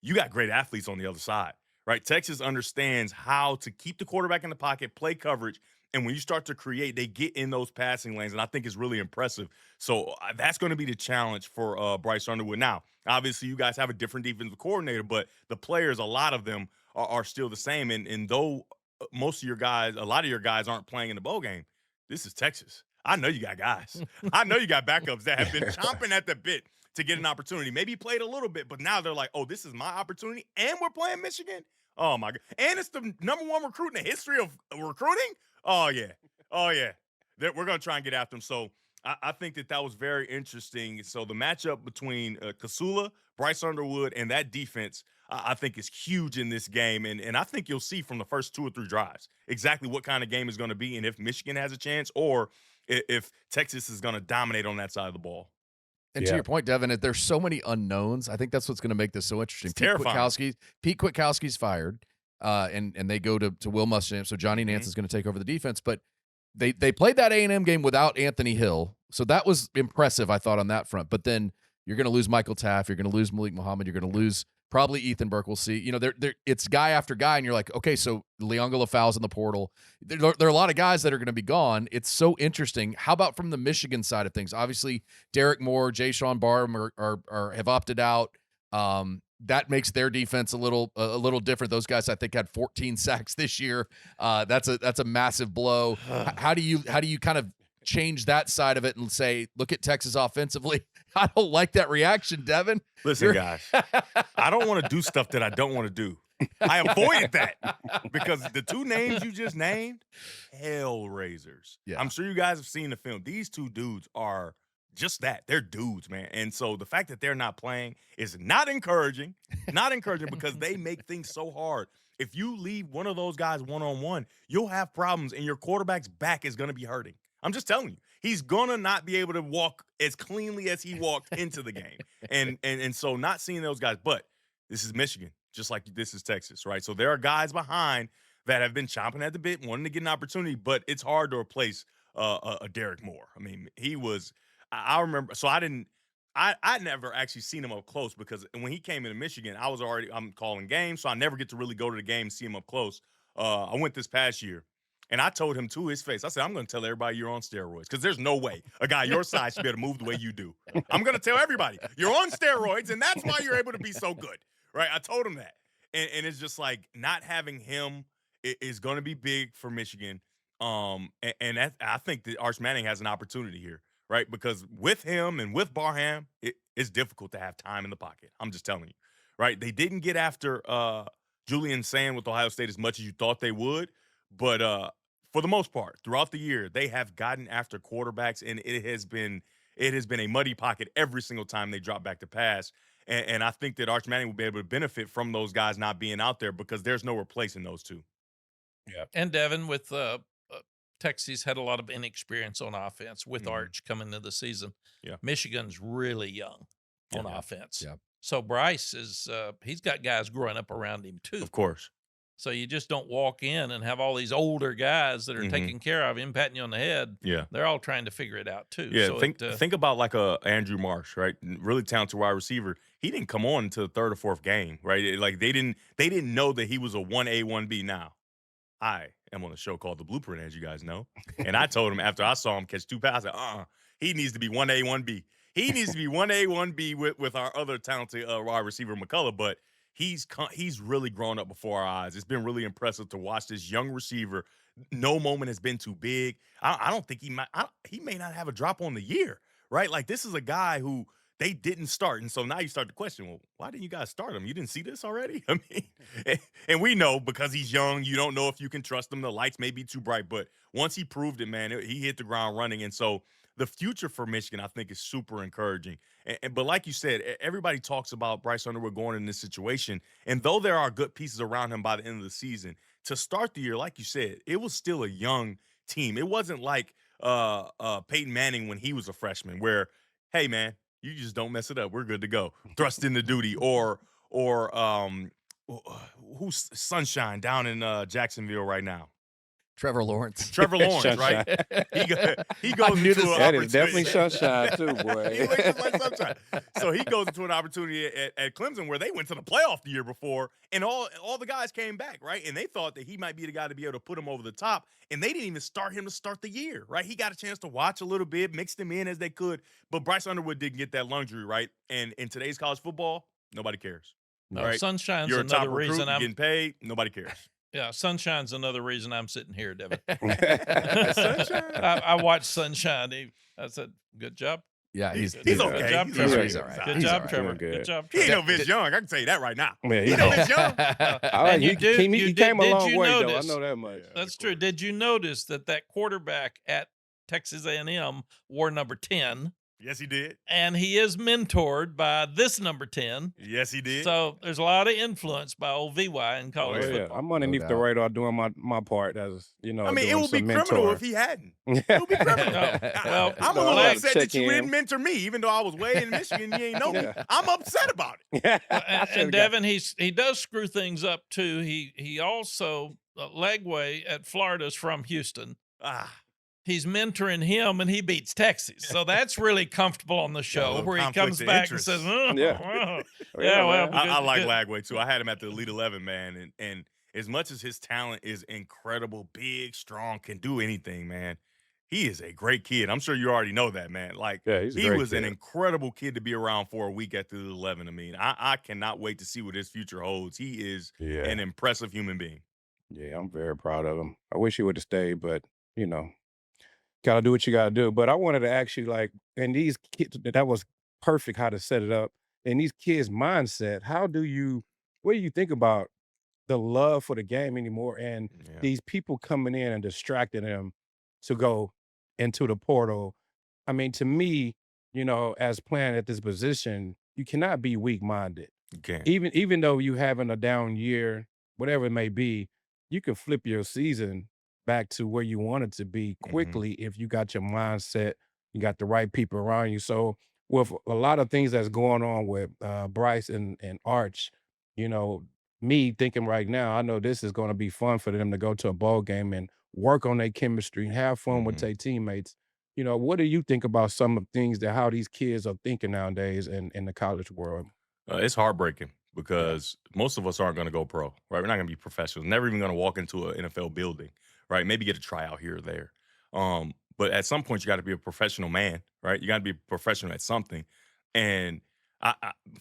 you got great athletes on the other side, right? Texas understands how to keep the quarterback in the pocket, play coverage, and when you start to create, they get in those passing lanes, and I think it's really impressive. So that's going to be the challenge for Bryce Underwood. Now, obviously, you guys have a different defensive coordinator, but the players, a lot of them are still the same. And though a lot of your guys aren't playing in the bowl game, this is Texas. I know you got guys. I know you got backups that have been chomping at the bit to get an opportunity. Maybe played a little bit, but now they're like, oh, this is my opportunity, and we're playing Michigan? Oh, my God. And it's the #1 recruit in the history of recruiting? Oh, yeah. Oh, yeah. We're going to try and get after them. So I think that was very interesting. So the matchup between Kasula, Bryce Underwood, and that defense, I think is huge in this game. And I think you'll see from the first 2 or 3 drives exactly what kind of game is going to be, and if Michigan has a chance or if Texas is going to dominate on that side of the ball. And to your point, Devin, there's so many unknowns. I think that's what's going to make this so interesting. It's terrifying. Pete Kwiatkowski's fired, and they go to Will Muschamp. So Johnny Nance is going to take over the defense. But they played that A&M game without Anthony Hill. So that was impressive, I thought, on that front. But then you're going to lose Michael Taft. You're going to lose Malik Muhammad. You're going to lose probably Ethan Burke. We'll see. You know, it's guy after guy, and you're like, okay, so Leonga Lafau's in the portal. There are a lot of guys that are going to be gone. It's so interesting. How about from the Michigan side of things? Obviously, Derek Moore, Jay Sean Barham have opted out. That makes their defense a little different. Those guys, I think, had 14 sacks this year. That's a massive blow. How do you kind of change that side of it and say, look at Texas offensively? I don't like that reaction, Devin. Listen, guys, I don't want to do stuff that I don't want to do. I avoided that because the two names you just named, hellraisers. Yeah. I'm sure you guys have seen the film. These two dudes are just that. They're dudes, man. And so the fact that they're not playing is not encouraging. Not encouraging because they make things so hard. If you leave one of those guys one-on-one, you'll have problems, and your quarterback's back is going to be hurting. I'm just telling you. He's going to not be able to walk as cleanly as he walked into the game. And so not seeing those guys. But this is Michigan, just like this is Texas, right? So there are guys behind that have been chomping at the bit, wanting to get an opportunity, but it's hard to replace a Derek Moore. I mean, he was – I remember – so I never actually seen him up close because when he came into Michigan, I'm calling games, so I never get to really go to the game and see him up close. I went this past year. And I told him to his face, I said, I'm going to tell everybody you're on steroids because there's no way a guy your size should be able to move the way you do. I'm going to tell everybody you're on steroids, and that's why you're able to be so good, right? I told him that. And it's just like not having him is going to be big for Michigan. And I think that Arch Manning has an opportunity here, right? Because with him and with Barham, it's difficult to have time in the pocket. I'm just telling you, right? They didn't get after Julian Sand with Ohio State as much as you thought they would. But for the most part, throughout the year, they have gotten after quarterbacks, and it has been a muddy pocket every single time they drop back to pass. And I think that Arch Manning will be able to benefit from those guys not being out there because there's no replacing those two. Yeah. And Devin, with Texas had a lot of inexperience on offense with Arch coming into the season. Yeah. Michigan's really young on offense. Yeah. So Bryce is he's got guys growing up around him too. Of course. So you just don't walk in and have all these older guys that are taking care of him, patting you on the head. Yeah. They're all trying to figure it out too. Yeah, so think about like a Andrew Marsh, right? Really talented wide receiver. He didn't come on until the third or fourth game, right? Like they didn't know that he was a 1A, 1B. Now, I am on a show called The Blueprint, as you guys know. And I told him after I saw him catch 2 passes, he needs to be 1A, 1B. He needs to be 1A, 1B with our other talented wide receiver, McCullough, but he's really grown up before our eyes. It's been really impressive to watch this young receiver. No moment has been too big. I don't think he may not have a drop on the year, right? Like this is a guy who they didn't start. And so now you start to question, well, why didn't you guys start him? You didn't see this already? I mean, and we know because he's young, you don't know if you can trust him. The lights may be too bright, but once he proved it, man, he hit the ground running. And so the future for Michigan, I think, is super encouraging. But like you said, everybody talks about Bryce Underwood going in this situation. And though there are good pieces around him by the end of the season, to start the year, like you said, it was still a young team. It wasn't like Peyton Manning when he was a freshman where, hey, man, you just don't mess it up. We're good to go. Thrust into duty. Or who's Sunshine down in Jacksonville right now? Trevor Lawrence. Trevor Lawrence, right? He goes into an That opportunity. is definitely Sunshine too, boy. He looks just like Sunshine. So he goes into an opportunity at Clemson where they went to the playoff the year before, and all the guys came back, right? And they thought that he might be the guy to be able to put him over the top, and they didn't even start him to start the year, right? He got a chance to watch a little bit, mixed him in as they could, but Bryce Underwood didn't get that luxury, right? And in today's college football, nobody cares. No, right? Sunshine's You're a top another recruit, reason you're I'm getting paid, nobody cares. Yeah, Sunshine's another reason I'm sitting here, Devin. Sunshine. I watched Sunshine. I said, good job. Yeah, he's okay. Good job, Trevor. He's all right. Good He's job, all right. Trevor. Good. Good job, He ain't Trevor. no Vince Young. I can tell you that right now. Man, He no Vince Young. And he came a long did you way, though. I notice- know that much. That's true. Did you notice that quarterback at Texas A&M wore number 10 Yes, he did. And he is mentored by this number 10. Yes, he did. So there's a lot of influence by old VY in college Oh, yeah. football. I'm underneath the doubt. radar doing my part as, I mean, it doing would be some criminal mentoring. if he hadn't. It would be criminal. Well, I'm a No, little I upset check that you in. didn't mentor me, even though I was way in Michigan. You ain't know me. Yeah. I'm upset about it. And Devin, he does screw things up too. He also Legway at Florida's from Houston. Ah, He's mentoring him, and he beats Texas. So that's really comfortable on the show, little where he conflict comes of back interest. and says, "Oh, Yeah. well, Oh, yeah, well, man. I like good." Lagway too. I had him at the Elite 11, man, and as much as his talent is incredible, big, strong, can do anything, man. He is a great kid. I'm sure you already know that, man. Like, Yeah, he's a he great was an kid. incredible kid to be around for a week at the 11. I mean, I cannot wait to see what his future holds. He is Yeah. an impressive human being. Yeah, I'm very proud of him. I wish he would have stayed, but gotta do what you gotta do. But I wanted to ask you, like, and these kids, that was perfect how to set it up. And these kids' mindset, what do you think about the love for the game anymore? And Yeah. these people coming in and distracting them to go into the portal. I mean, to me, as playing at this position, you cannot be weak-minded. You can't. Even though you having a down year, whatever it may be, you can flip your season back to where you want it to be quickly if you got your mindset, you got the right people around you. So with a lot of things that's going on with Bryce and Arch, you know, me thinking right now, I know this is going to be fun for them to go to a bowl game and work on their chemistry and have fun with their teammates. What do you think about some of the things that how these kids are thinking nowadays in the college world? It's heartbreaking because most of us aren't going to go pro, right? We're not going to be professionals. Never even going to walk into an NFL building, right? Maybe get a tryout here or there. But at some point, you got to be a professional man, right? You got to be a professional at something. And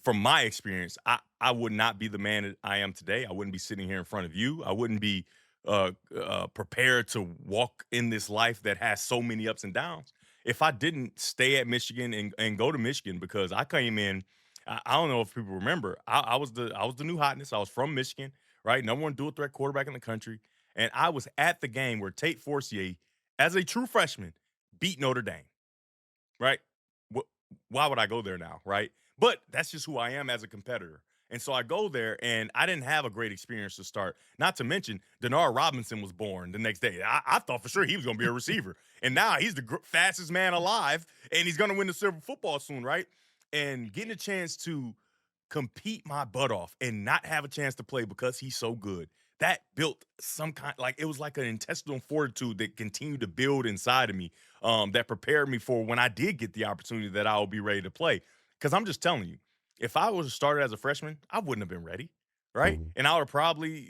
from my experience, I would not be the man that I am today. I wouldn't be sitting here in front of you. I wouldn't be prepared to walk in this life that has so many ups and downs if I didn't stay at Michigan and go to Michigan, because I came in. I don't know if people remember. I was the new hotness. I was from Michigan, right? Number one dual threat quarterback in the country, and I was at the game where Tate Forcier, as a true freshman, beat Notre Dame, right? Why would I go there now, right? But that's just who I am as a competitor. And so I go there, and I didn't have a great experience to start. Not to mention, Denard Robinson was born the next day. I thought for sure he was going to be a receiver. And now he's the fastest man alive, and he's going to win the silver football soon, right? And getting a chance to compete my butt off and not have a chance to play because he's so good, that built some kind, like, it was like an intestinal fortitude that continued to build inside of me, that prepared me for when I did get the opportunity that I will be ready to play. Because I'm just telling you, if I was started as a freshman, I wouldn't have been ready, right? And I would have probably,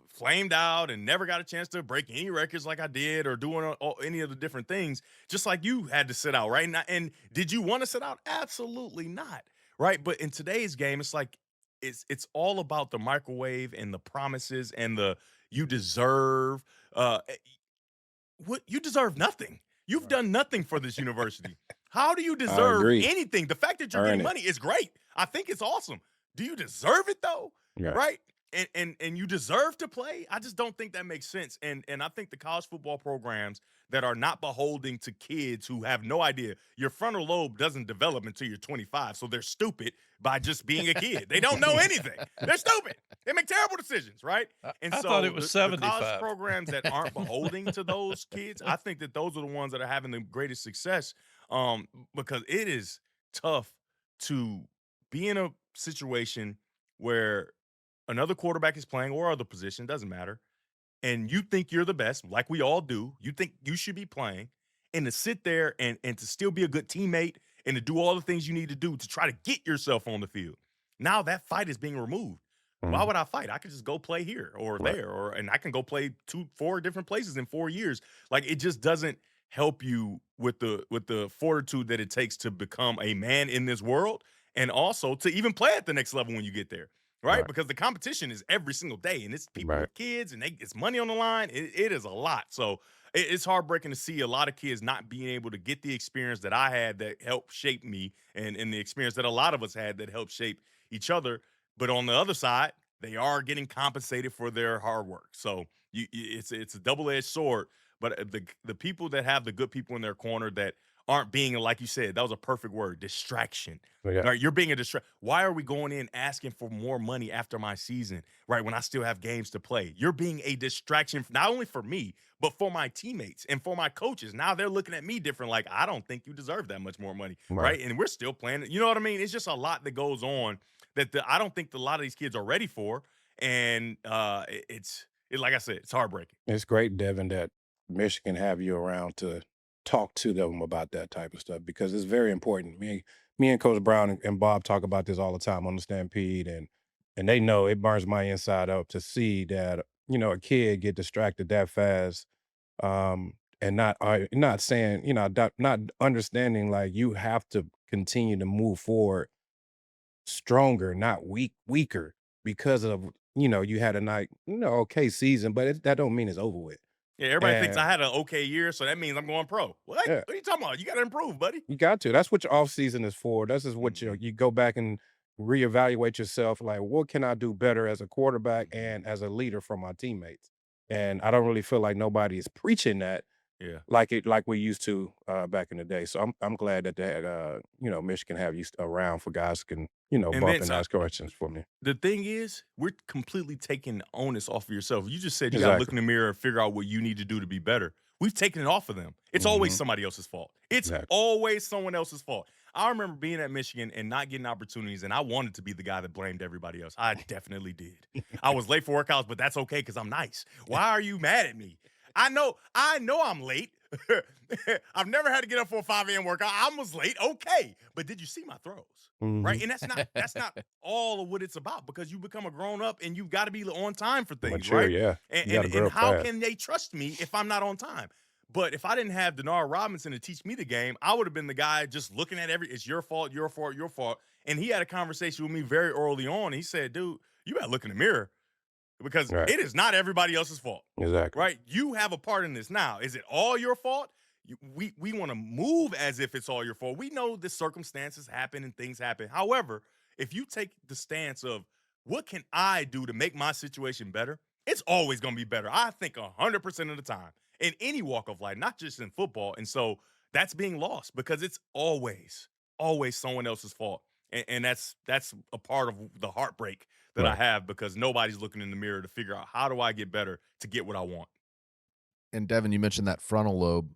flamed out and never got a chance to break any records like I did or doing any of the different things, just like you had to sit out, right? And did you want to sit out? Absolutely not, right? But in today's game, it's like it's all about the microwave and the promises and the you deserve. What you deserve nothing. You've done nothing for this university. How do you deserve agree. anything? The fact that you're Earn getting it. money is great. I think it's awesome. Do you deserve it though? Yeah. Right? And you deserve to play? I just don't think that makes sense. And I think the college football programs that are not beholding to kids who have no idea. Your frontal lobe doesn't develop until you're 25, so they're stupid by just being a kid. They don't know anything. They're stupid. They make terrible decisions, right? And I so thought it was the college 75. programs that aren't beholding to those kids, I think that those are the ones that are having the greatest success, because it is tough to be in a situation where another quarterback is playing or other position, doesn't matter, and you think you're the best, like we all do. You think you should be playing, and to sit there and to still be a good teammate and to do all the things you need to do to try to get yourself on the field. Now that fight is being removed. Why would I fight? I could just go play here or Right. there, and I can go play 4 different places in 4 years. Like, it just doesn't help you with the fortitude that it takes to become a man in this world, and also to even play at the next level when you get there. Right? Right. Because the competition is every single day, and it's people Right. with kids, and it's money on the line. It is a lot. So it's heartbreaking to see a lot of kids not being able to get the experience that I had that helped shape me, and the experience that a lot of us had that helped shape each other. But on the other side, they are getting compensated for their hard work. So it's a double-edged sword. But the people that have the good people in their corner that aren't being, like you said, that was a perfect word, distraction. Yeah. Right? You're being a distraction. Why are we going in asking for more money after my season, right, when I still have games to play? You're being a distraction, not only for me, but for my teammates and for my coaches. Now they're looking at me different, like, I don't think you deserve that much more money, right? And we're still playing. You know what I mean? It's just a lot that goes on that I don't think a lot of these kids are ready for. And it's like I said, it's heartbreaking. It's great, Devin, that Michigan have you around to talk to them about that type of stuff because it's very important. Me and Coach Brown and Bob talk about this all the time on the Stampede, and they know it burns my inside up to see that a kid get distracted that fast, and not saying not understanding like you have to continue to move forward stronger, not weaker because of you had a okay season, but that don't mean it's over with. Yeah, everybody thinks I And had an okay year, so that means I'm going pro. What? yeah, What are you talking about? You got to improve, buddy. you got to. That's what your off season is for. This is what Mhm. you go back and reevaluate yourself. Like, what can I do better as a quarterback and as a leader for my teammates? And I don't really feel like nobody is preaching that Yeah. like we used to back in the day. So I'm glad that they had Michigan have you around for guys who can And bump Vince, and ask questions for me. the thing is, we're completely taking the onus off of yourself. You just said you got to look in Exactly. the mirror and figure out what you need to do to be better. We've taken it off of them. It's always Hmm. somebody else's fault. It's Exactly. always someone else's fault. I remember being at Michigan and not getting opportunities, and I wanted to be the guy that blamed everybody else. I definitely did. I was late for workouts, but that's okay because I'm nice. Why are you mad at me? I know I'm late. I've never had to get up for a 5 a.m. workout. I was late. Okay. But did you see my throws? Right. Hmm. And that's not all of what it's about because you become a grown up and you've got to be on time for things, Mature, right? yeah. And You got to and, grow and up how fast. can they trust me if I'm not on time? But if I didn't have Denard Robinson to teach me the game, I would have been the guy just looking at it's your fault, your fault, your fault. And he had a conversation with me very early on. He said, dude, you gotta look in the mirror because Right. it is not everybody else's fault. Exactly. Right? You have a part in this. Now, is it all your fault? We want to move as if it's all your fault. We know the circumstances happen and things happen. However, if you take the stance of what can I do to make my situation better, it's always going to be better. I think 100% of the time in any walk of life, not just in football. And so that's being lost because it's always someone else's fault. And that's a part of the heartbreak that I Right. have because nobody's looking in the mirror to figure out how do I get better to get what I want. And Devin, you mentioned that frontal lobe.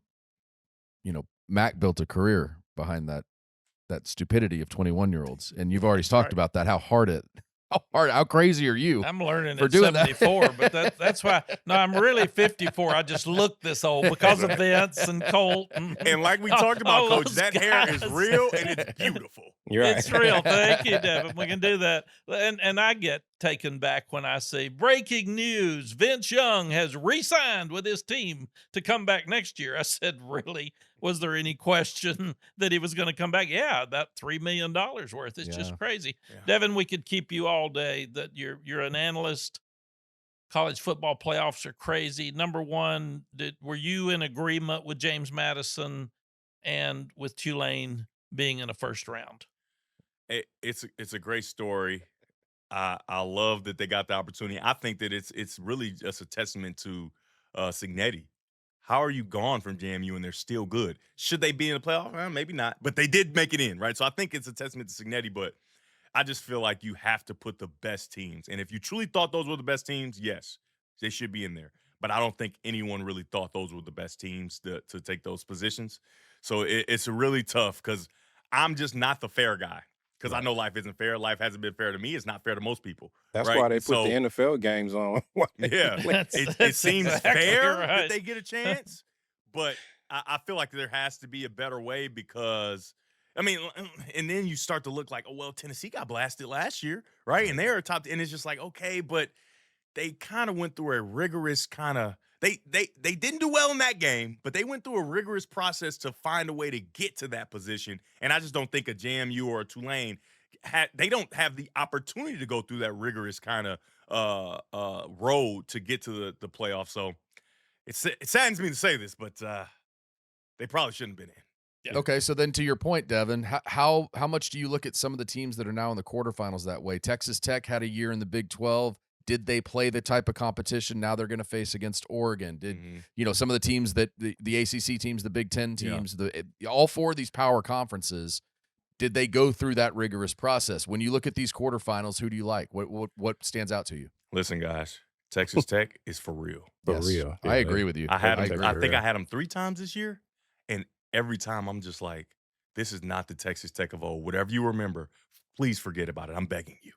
Mack built a career behind that stupidity of 21-year-olds, and you've already That's talked right. about that. How crazy are you? I'm learning for at doing that. 74, but that's why. No, I'm really 54. I just look this old because of Vince and Colt. And like we talked about, all Coach, those that hair is guys. real and it's beautiful. You're right. It's real. Thank you, Devin. We can do that. And I get taken back when I see breaking news. Vince Young has re-signed with his team to come back next year. I said, really? Was there any question that he was going to come back? Yeah, about $3 million worth. It's Yeah. just crazy. Yeah. Devin, we could keep you all day. That you're an analyst. College football playoffs are crazy. Number one, were you in agreement with James Madison and with Tulane being in a first round? It's a great story. I love that they got the opportunity. I think that it's really just a testament to Signetti. How are you gone from JMU and they're still good? Should they be in the playoff? Maybe not, but they did make it in, right? So I think it's a testament to Signetti, but I just feel like you have to put the best teams. And if you truly thought those were the best teams, yes, they should be in there. But I don't think anyone really thought those were the best teams to take those positions. So it's really tough because I'm just not the fair guy. Because I Right. know life isn't fair. Life hasn't been fair to me. It's not fair to most people. That's right? why they And put the so, NFL games on. yeah, it That's seems exactly fair right. that they get a chance, but I feel like there has to be a better way because, I mean, and then you start to look like, oh, well, Tennessee got blasted last year, right? And they're a top, and it's just like, okay, but they kind of went through a rigorous kind of, they didn't do well in that game, but they went through a rigorous process to find a way to get to that position. And I just don't think a JMU or a Tulane they don't have the opportunity to go through that rigorous kind of road to get to the playoffs. So it saddens me to say this, but they probably shouldn't have been in. Yeah. Okay, so then to your point, Devin, how much do you look at some of the teams that are now in the quarterfinals that way? Texas Tech had a year in the Big 12. did they play the type of competition now they're going to face against Oregon? Did Mhm. you know some of the teams that the ACC teams, the Big Ten teams, all four of these power conferences? Did they go through that rigorous process? When you look at these quarterfinals, who do you like? What stands out to you? Listen, guys, Texas Tech is for real. For Yes, real. I agree with you. I had I them. agree. I think I had them 3 times this year, and every time I'm just like, this is not the Texas Tech of old. Whatever you remember, please forget about it. I'm begging you,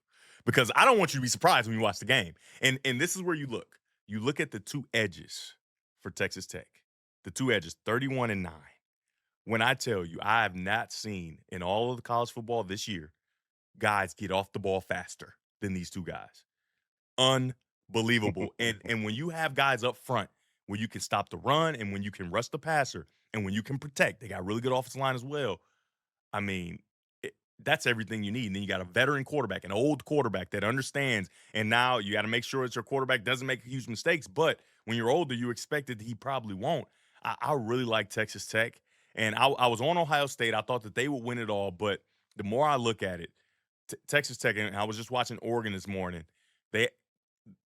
because I don't want you to be surprised when you watch the game. And this is where you look. You look at the 2 edges for Texas Tech. The 2 edges, 31 and 9. When I tell you, I have not seen in all of the college football this year guys get off the ball faster than these 2 guys. Unbelievable. and when you have guys up front where you can stop the run and when you can rush the passer and when you can protect, they got really good offensive line as well. I mean, that's everything you need. And then you got a veteran quarterback, an old quarterback that understands. And now you got to make sure that your quarterback doesn't make huge mistakes. But when you're older, you expect that he probably won't. I really like Texas Tech. And I was on Ohio State. I thought that they would win it all. But the more I look at it, Texas Tech, and I was just watching Oregon this morning, they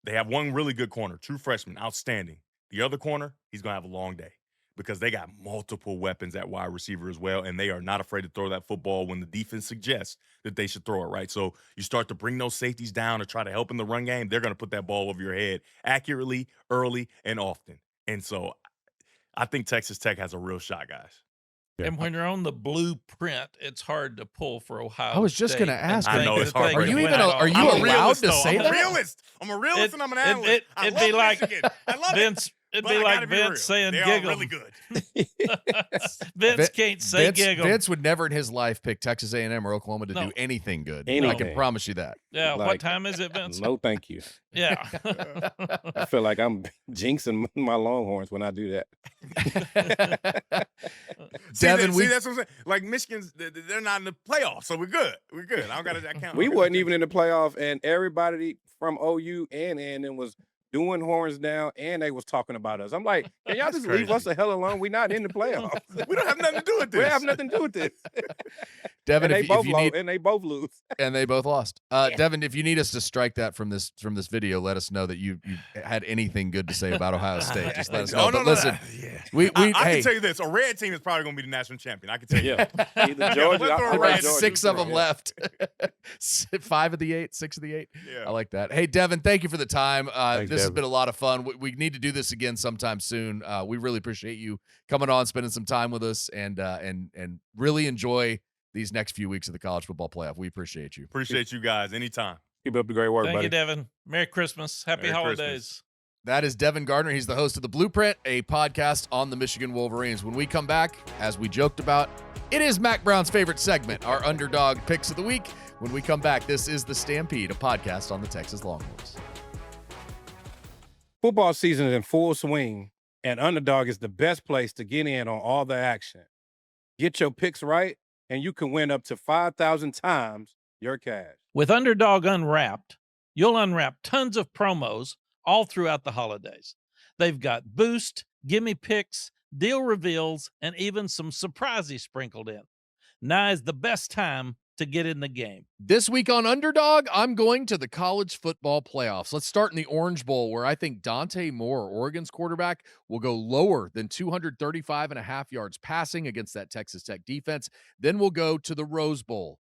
have one really good corner, true freshman, outstanding. The other corner, he's going to have a long day because they got multiple weapons at wide receiver as well, and they are not afraid to throw that football when the defense suggests that they should throw it, right? So you start to bring those safeties down to try to help in the run game, they're going to put that ball over your head accurately, early, and often. And so I think Texas Tech has a real shot, guys. Yeah. And when you're on the blueprint, it's hard to pull for Ohio I was just State gonna and ask I think know, that it's they hard. can Are you win even it a- all. are you I'm allowed a realist, to though. say I'm that? a realist. I'm a realist and I'm an analyst. I It'd love be like Michigan. I love Vince. it. It'd But be I like gotta be real. Vince saying They are giggle. really good. Vince can't say giggle. Vince would never in his life pick Texas A&M or Oklahoma to No. do anything good. I Anything. can promise you that. Yeah. Like, What time is it, Vince? No, thank you. Yeah. I feel like I'm jinxing my Longhorns when I do that. Devin, see, that's what I'm saying. Like Michigan's, they're not in the playoffs, so we're good. We're good. I don't got to count. We wasn't even in the playoff, and everybody from OU and A&M was doing horns down, and they was talking about us. I'm like, can y'all That's just leave crazy. us the hell alone? We're not in the playoffs. We don't have nothing to do with this. We have nothing to do with this. Devin, and they if both you lost, need, and they both lose. and they both lost. Devin, if you need us to strike that from this video, let us know that you had anything good to say about Ohio State. Just let us know. Oh, no, But no, listen, no. Yeah. we I hey, can tell you this: a red team is probably going to be the national champion. I can tell you. Yeah, either Georgia. let's throw I a like red. Georgia. 6 of them Yeah. left. 5 of the 8, 6 of the 8. Yeah. I like that. Hey, Devin, thank you for the time. Thanks, This has Devin. been a lot of fun. We need to do this again sometime soon. We really appreciate you coming on, spending some time with us, and really enjoy these next few weeks of the college football playoff. We appreciate you. Appreciate you guys. Anytime. Keep up the great work, Thank buddy. you, Devin. Merry Christmas. Happy Merry holidays. Christmas. That is Devin Gardner. He's the host of The Blueprint, a podcast on the Michigan Wolverines. When we come back, as we joked about, it is Mack Brown's favorite segment, our underdog picks of the week. When we come back, this is The Stampede, a podcast on the Texas Longhorns. Football season is in full swing, and Underdog is the best place to get in on all the action. Get your picks right, and you can win up to 5,000 times your cash. With Underdog Unwrapped, you'll unwrap tons of promos all throughout the holidays. They've got boost, gimme picks, deal reveals, and even some surprises sprinkled in. Now is the best time to get in the game. This week on Underdog, I'm going to the college football playoffs. Let's start in the Orange Bowl, where I think Dante Moore, Oregon's quarterback, will go lower than 235.5 yards passing against that Texas Tech defense. Then we'll go to the Rose Bowl,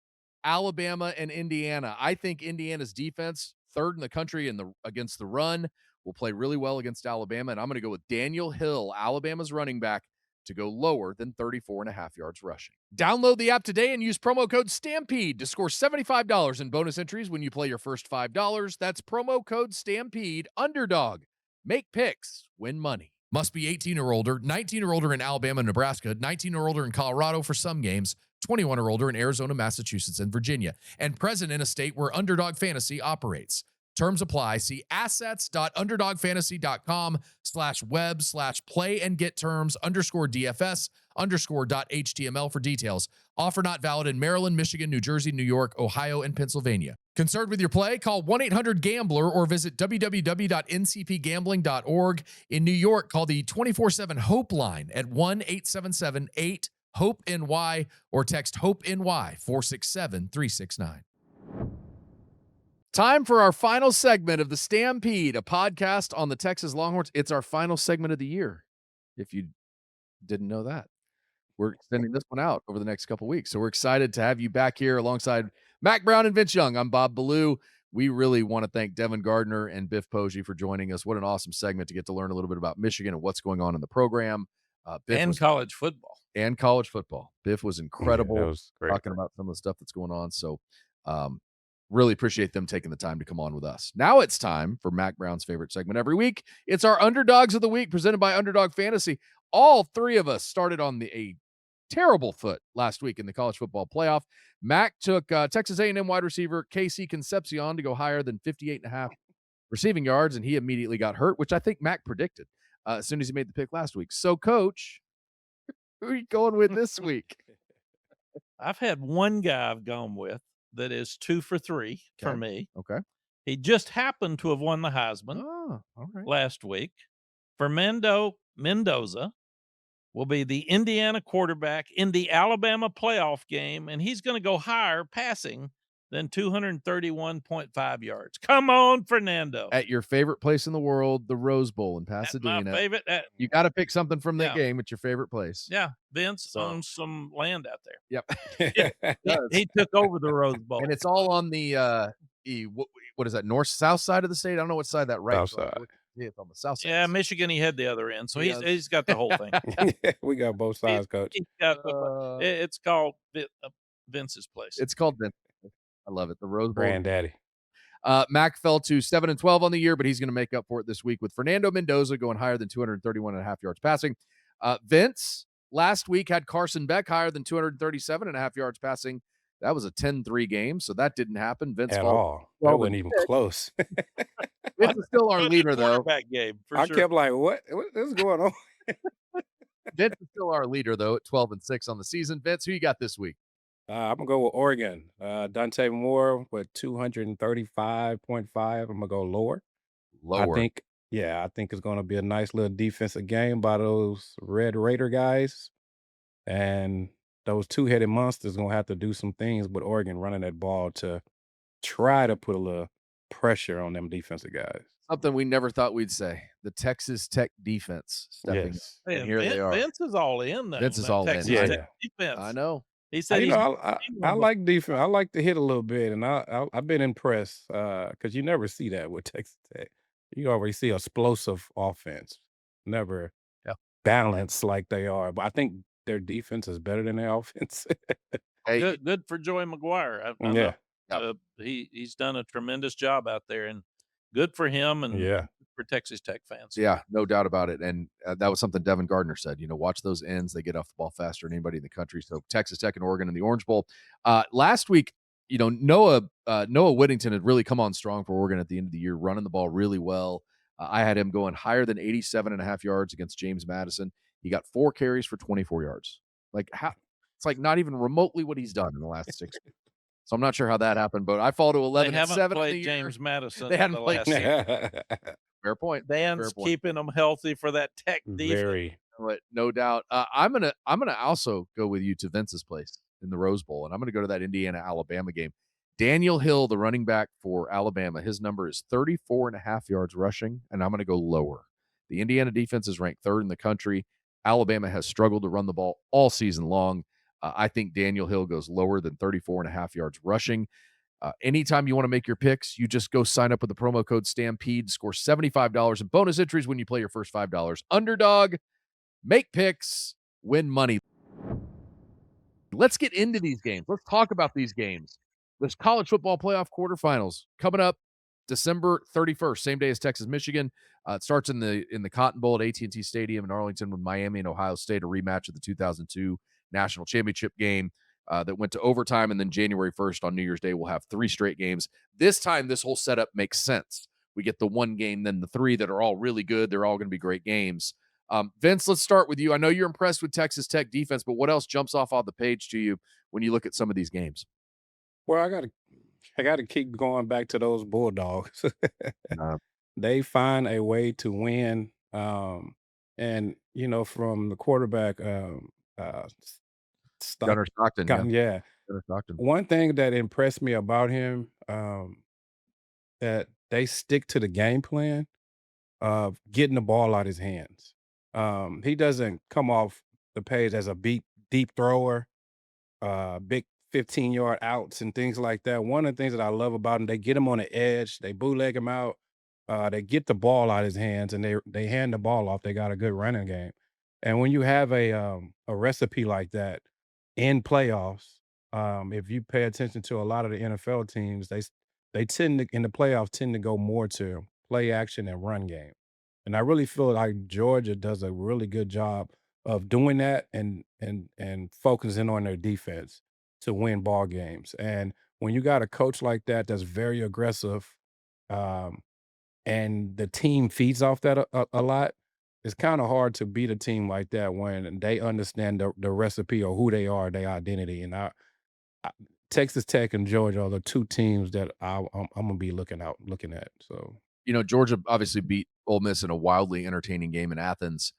Alabama and Indiana. I think Indiana's defense, third in the country against the run, will play really well against Alabama, and I'm going to go with Daniel Hill, Alabama's running back, to go lower than 34.5 yards rushing. Download the app today and use promo code STAMPEDE to score $75 in bonus entries when you play your first $5. That's promo code STAMPEDE. Underdog. Make picks. Win money. Must be 18 or older, 19 or older in Alabama and Nebraska, 19 or older in Colorado for some games, 21 or older in Arizona, Massachusetts, and Virginia, and present in a state where Underdog Fantasy operates. Terms apply. See assets.underdogfantasy.com/web/play and get terms _DFS_.html for details. Offer not valid in Maryland, Michigan, New Jersey, New York, Ohio, and Pennsylvania. Concerned with your play? Call 1-800-GAMBLER or visit www.ncpgambling.org. In New York, call the 24/7 HOPE line at 1-877-8-HOPE-NY or text HOPE-NY 467-369. Time for our final segment of the Stampede, a podcast on the Texas Longhorns. It's our final segment of the year, if you didn't know that. We're extending this one out over the next couple weeks. So we're excited to have you back here alongside Mack Brown and Vince Young. I'm Bob Ballou. We really want to thank Devin Gardner and Biff Poggi for joining us. What an awesome segment to get to learn a little bit about Michigan and what's going on in the program. Biff And college football. And college football. Biff was incredible that was great. talking about some of the stuff that's going on. So really appreciate them taking the time to come on with us. Now it's time for Mack Brown's favorite segment every week. It's our Underdogs of the Week presented by Underdog Fantasy. All three of us started on a terrible foot last week in the college football playoff. Mack took Texas A&M wide receiver Casey Concepcion to go higher than 58.5 receiving yards, and he immediately got hurt, which I think Mack predicted as soon as he made the pick last week. So, Coach, who are you going with this week? I've had one guy I've gone with that is 2 for 3 for me. Okay. He just happened to have won the Heisman All right. last week. Fernando Mendoza will be the Indiana quarterback in the Alabama playoff game, and he's going to go higher passing than 231.5 yards. Come on, Fernando. At your favorite place in the world, the Rose Bowl in That's Pasadena. my favorite. You got to pick something from that Yeah. game. It's your favorite place. Yeah, Vince So- owns some land out there. Yep. He took over the Rose Bowl. And it's all on the what is that, north-south side of the state? I don't know what side that right. South side. Yeah, it's on the south side. Yeah, Michigan, he had the other end. So Yes. he's got the whole thing. We got both sides, Coach. He's got it's called Vince's place. It's called Vince. I love it. The Rose Bowl. Granddaddy. Mack fell to 7-12 on the year, but he's going to make up for it this week with Fernando Mendoza going higher than 231.5 yards passing. Vince last week had Carson Beck higher than 237.5 yards passing. That was a 10-3 game, so that didn't happen. Vince At followed- all. That wasn't even close. Vince is still our leader, though. Quarterback game, for I sure. kept like, what is going on? Vince is still our leader, though, at 12-6 on the season. Vince, who you got this week? I'm going to go with Oregon. Dante Moore with 235.5. I'm going to go lower. Lower. I think it's going to be a nice little defensive game by those Red Raider guys. And those two-headed monsters going to have to do some things with Oregon running that ball to try to put a little pressure on them defensive guys. Something we never thought we'd say. The Texas Tech defense stepping. Yes. And here they are. Vince is all in, though. Vince is that all in. Texas Yeah. Tech defense. I know. He said I like defense. I like to hit a little bit, and I've been impressed because you never see that with Texas Tech. You always see explosive offense, never balanced like they are. But I think their defense is better than their offense. Hey, good for Joey McGuire. I Yeah. know. He's done a tremendous job out there, and good for him and for Texas Tech fans. yeah, no doubt about it. And that was something Devin Gardner said. Watch those ends; they get off the ball faster than anybody in the country. So Texas Tech and Oregon in the Orange Bowl. Last week, Noah Whittington had really come on strong for Oregon at the end of the year, running the ball really well. I had him going higher than 87.5 yards against James Madison. He got 4 carries for 24 yards. It's like not even remotely what he's done in the last 6 weeks. So I'm not sure how that happened, but I fall to 11 They and haven't 7 in the played year. James Madison. They hadn't the played last year. Fair point. Dan's Fair point. keeping them healthy for that Tech defense. Very. But no doubt. I'm gonna also go with you to Vince's place in the Rose Bowl, and I'm gonna go to that Indiana-Alabama game. Daniel Hill, the running back for Alabama, his number is 34.5 yards rushing, and I'm gonna go lower. The Indiana defense is ranked 3rd in the country. Alabama has struggled to run the ball all season long. I think Daniel Hill goes lower than 34.5 yards rushing. Anytime you want to make your picks, you just go sign up with the promo code Stampede, score $75 in bonus entries when you play your first $5. Underdog, make picks, win money. Let's get into these games. Let's talk about these games. There's college football playoff quarterfinals coming up December 31st, same day as Texas, Michigan. It starts in the Cotton Bowl at AT&T Stadium in Arlington with Miami and Ohio State, a rematch of the 2002 national championship game that went to overtime. And then January 1st on New Year's Day, we'll have 3 straight games. This time, this whole setup makes sense. We get the 1 game, then the 3 that are all really good. They're all going to be great games. Vince, let's start with you. I know you're impressed with Texas Tech defense, but what else jumps off the page to you when you look at some of these games? Well, I gotta keep going back to those Bulldogs. They find a way to win. And from the quarterback, Gunnar Stockton. yeah. Gunnar Stockton. One thing that impressed me about him, that they stick to the game plan of getting the ball out his hands. He doesn't come off the page as a deep thrower, big 15-yard outs and things like that. One of the things that I love about him, they get him on the edge, they bootleg him out, they get the ball out his hands, and they hand the ball off. They got a good running game. And when you have a recipe like that in playoffs, if you pay attention to a lot of the NFL teams, they tend to in the playoffs tend to go more to play action and run game. And I really feel like Georgia does a really good job of doing that and focusing on their defense to win ball games. And when you got a coach like that that's very aggressive, um, and the team feeds off that a lot, it's kind of hard to beat a team like that when they understand the recipe or who they are, their identity. And I Texas Tech and Georgia are the two teams that I'm gonna be looking at. So Georgia obviously beat Ole Miss in a wildly entertaining game in Athens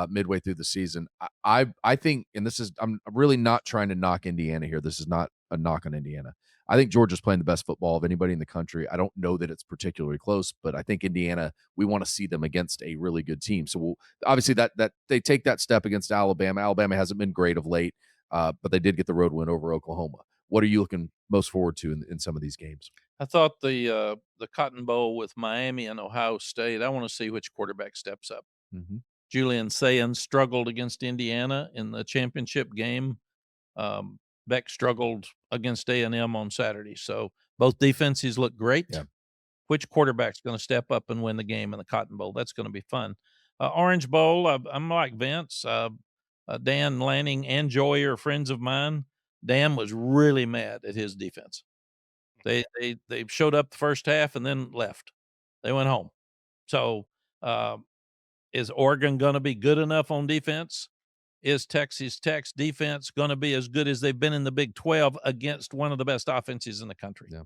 midway through the season. I think, and I'm really not trying to knock Indiana here. This is not a knock on Indiana. I think Georgia's playing the best football of anybody in the country. I don't know that it's particularly close, but I think Indiana, we want to see them against a really good team. So obviously that they take that step against Alabama. Alabama hasn't been great of late, but they did get the road win over Oklahoma. What are you looking most forward to in some of these games? I thought the Cotton Bowl with Miami and Ohio State, I want to see which quarterback steps up. Mm-hmm. Julian Sayin struggled against Indiana in the championship game. Beck struggled against A&M on Saturday. So both defenses look great. Yeah. Which quarterback's going to step up and win the game in the Cotton Bowl? That's going to be fun. Orange Bowl, I'm like Vince. Dan Lanning and Joey are friends of mine. Dan was really mad at his defense. They showed up the first half and then left. They went home. So is Oregon going to be good enough on defense? Is Texas Tech's defense going to be as good as they've been in the Big 12 against one of the best offenses in the country? Yeah.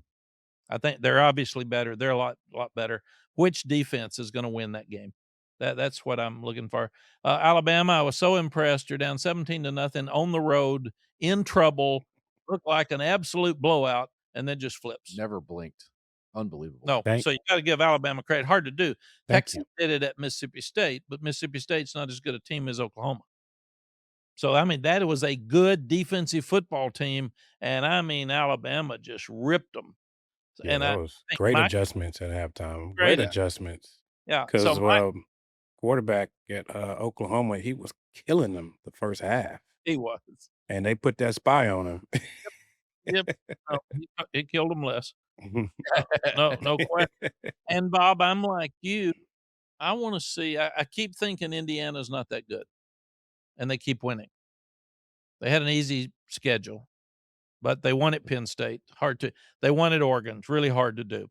I think they're obviously better. They're a lot better. Which defense is going to win that game? That's what I'm looking for. Alabama, I was so impressed. You're down 17-0 on the road, in trouble, looked like an absolute blowout, and then just flips. Never blinked. Unbelievable. No, so you got to give Alabama credit. Hard to do. Texas did it at Mississippi State, but Mississippi State's not as good a team as Oklahoma. So, I mean, that was a good defensive football team, and, I mean, Alabama just ripped them. yeah, And that was great adjustments at halftime. Great adjustments. Yeah. Because quarterback at Oklahoma, he was killing them the first half. He was. And they put that spy on him. Yep. No, he killed them less. No question. And, Bob, I'm like you. I want to see I keep thinking Indiana's not that good, and they keep winning. They had an easy schedule, but they won at Penn State. They won at Oregon. It's really hard to do.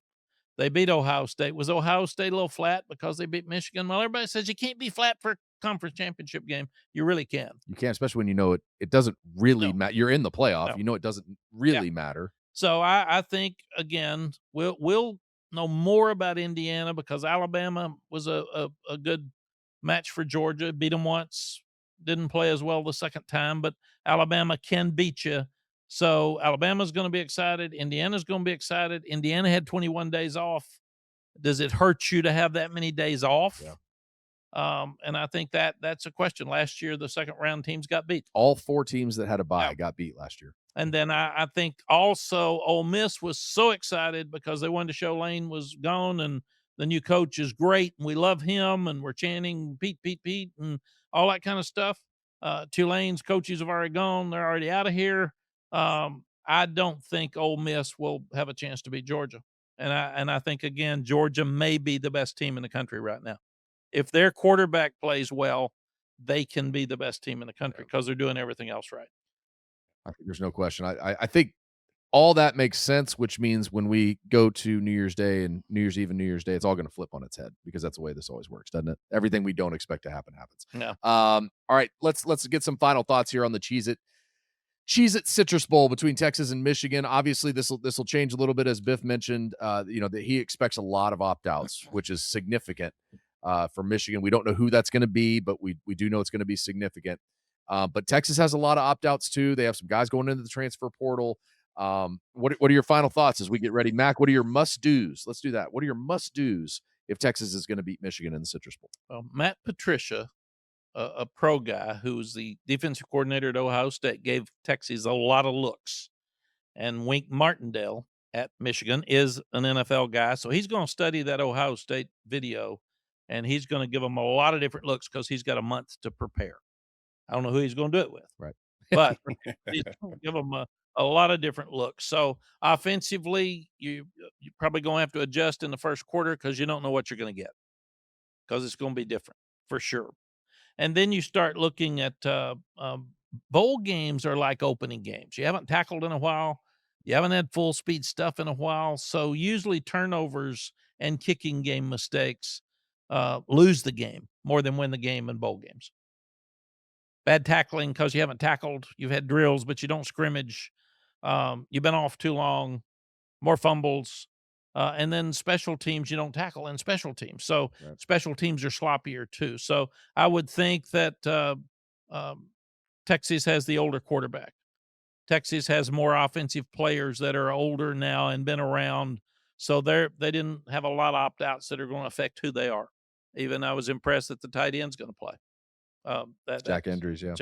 They beat Ohio State. Was Ohio State a little flat because they beat Michigan? Well, everybody says you can't be flat for a conference championship game. You really can. You can't, especially when you know it doesn't really matter. You're in the playoff. No. You know it doesn't really matter. So I think, again, we'll know more about Indiana because Alabama was a good match for Georgia. Beat them once. Didn't play as well the second time, but Alabama can beat you. So Alabama's going to be excited. Indiana's going to be excited. Indiana had 21 days off. Does it hurt you to have that many days off? Yeah. And I think that's a question. Last year, the second round teams got beat. All four teams that had a bye got beat last year. And then I think also Ole Miss was so excited because they wanted to show Lane was gone and the new coach is great and we love him and we're chanting Pete, Pete, Pete and all that kind of stuff. Tulane's coaches have already gone. They're already out of here. I don't think Ole Miss will have a chance to beat Georgia. And I think, again, Georgia may be the best team in the country right now. If their quarterback plays well, they can be the best team in the country because they're doing everything else right. I think there's no question. I think all that makes sense, which means when we go to New Year's Day and New Year's Eve and New Year's Day, it's all going to flip on its head because that's the way this always works, doesn't it? Everything we don't expect to happen happens. Yeah. All right, let's get some final thoughts here on the Cheez-It Citrus Bowl between Texas and Michigan. Obviously, this will change a little bit, as Biff mentioned. That he expects a lot of opt-outs, which is significant for Michigan. We don't know who that's going to be, but we do know it's going to be significant. But Texas has a lot of opt-outs too. They have some guys going into the transfer portal. What are your final thoughts as we get ready? Mac, what are your must-dos? Let's do that. What are your must-dos if Texas is gonna beat Michigan in the Citrus Bowl? Well, Matt Patricia, a pro guy who was the defensive coordinator at Ohio State, gave Texas a lot of looks. And Wink Martindale at Michigan is an NFL guy, so he's gonna study that Ohio State video, and he's gonna give them a lot of different looks because he's got a month to prepare. I don't know who he's gonna do it with, Right. but he's gonna give them a lot of different looks. So, offensively, you're probably gonna have to adjust in the first quarter because you don't know what you're gonna get, because it's gonna be different for sure. And then you start looking at bowl games are like opening games. You haven't tackled in a while. You haven't had full speed stuff in a while. So usually turnovers and kicking game mistakes lose the game more than win the game in bowl games. Bad tackling because you haven't tackled. You've had drills, but you don't scrimmage. You've been off too long. More fumbles. And then special teams, you don't tackle in special teams. So Right. special teams are sloppier too. So I would think that Texas has the older quarterback. Texas has more offensive players that are older now and been around. So they didn't have a lot of opt outs that are going to affect who they are. Even I was impressed that the tight end's going to play. Jack Andrews, yeah.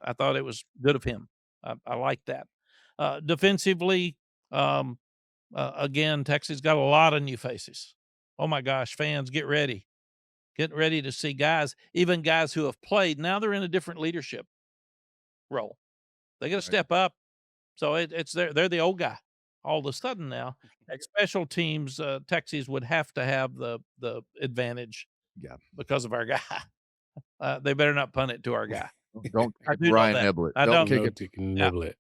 I thought it was good of him. I like that. Defensively, again, Texas got a lot of new faces. Oh my gosh, fans, get ready. Get ready to see guys, even guys who have played. Now they're in a different leadership role. They got to Right. step up. So it's they're the old guy all of a sudden now. At special teams, Texas would have to have the advantage. Yeah. Because of our guy. They better not punt it to our guy. Don't I do know Ryan that. nibble it. I Don't don't. kick No, it. you can nibble it.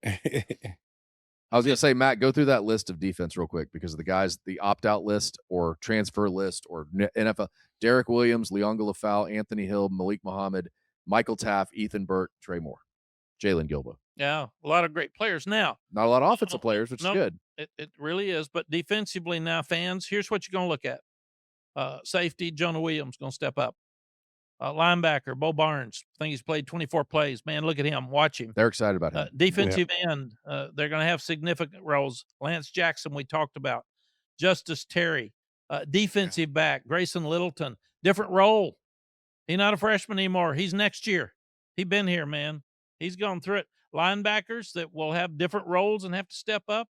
I was gonna say, Matt, go through that list of defense real quick because the guys, the opt-out list or transfer list or NFL, Derek Williams, Leonga Lafau, Anthony Hill, Malik Muhammad, Michael Taff, Ethan Burke, Trey Moore, Jalen Gilbo. Yeah, a lot of great players. Now, Not a lot of offensive players, which is good. It really is. But defensively now, fans, here's what you're going to look at. Safety, Jonah Williams going to step up. Linebacker, Bo Barnes. I think he's played 24 plays. Man, look at him. Watch him. They're excited about him. Defensive end, they're going to have significant roles. Lance Jackson, we talked about. Justice Terry. Defensive back, Grayson Littleton. Different role. He's not a freshman anymore. He's next year. He's been here, man. He's gone through it. Linebackers that will have different roles and have to step up.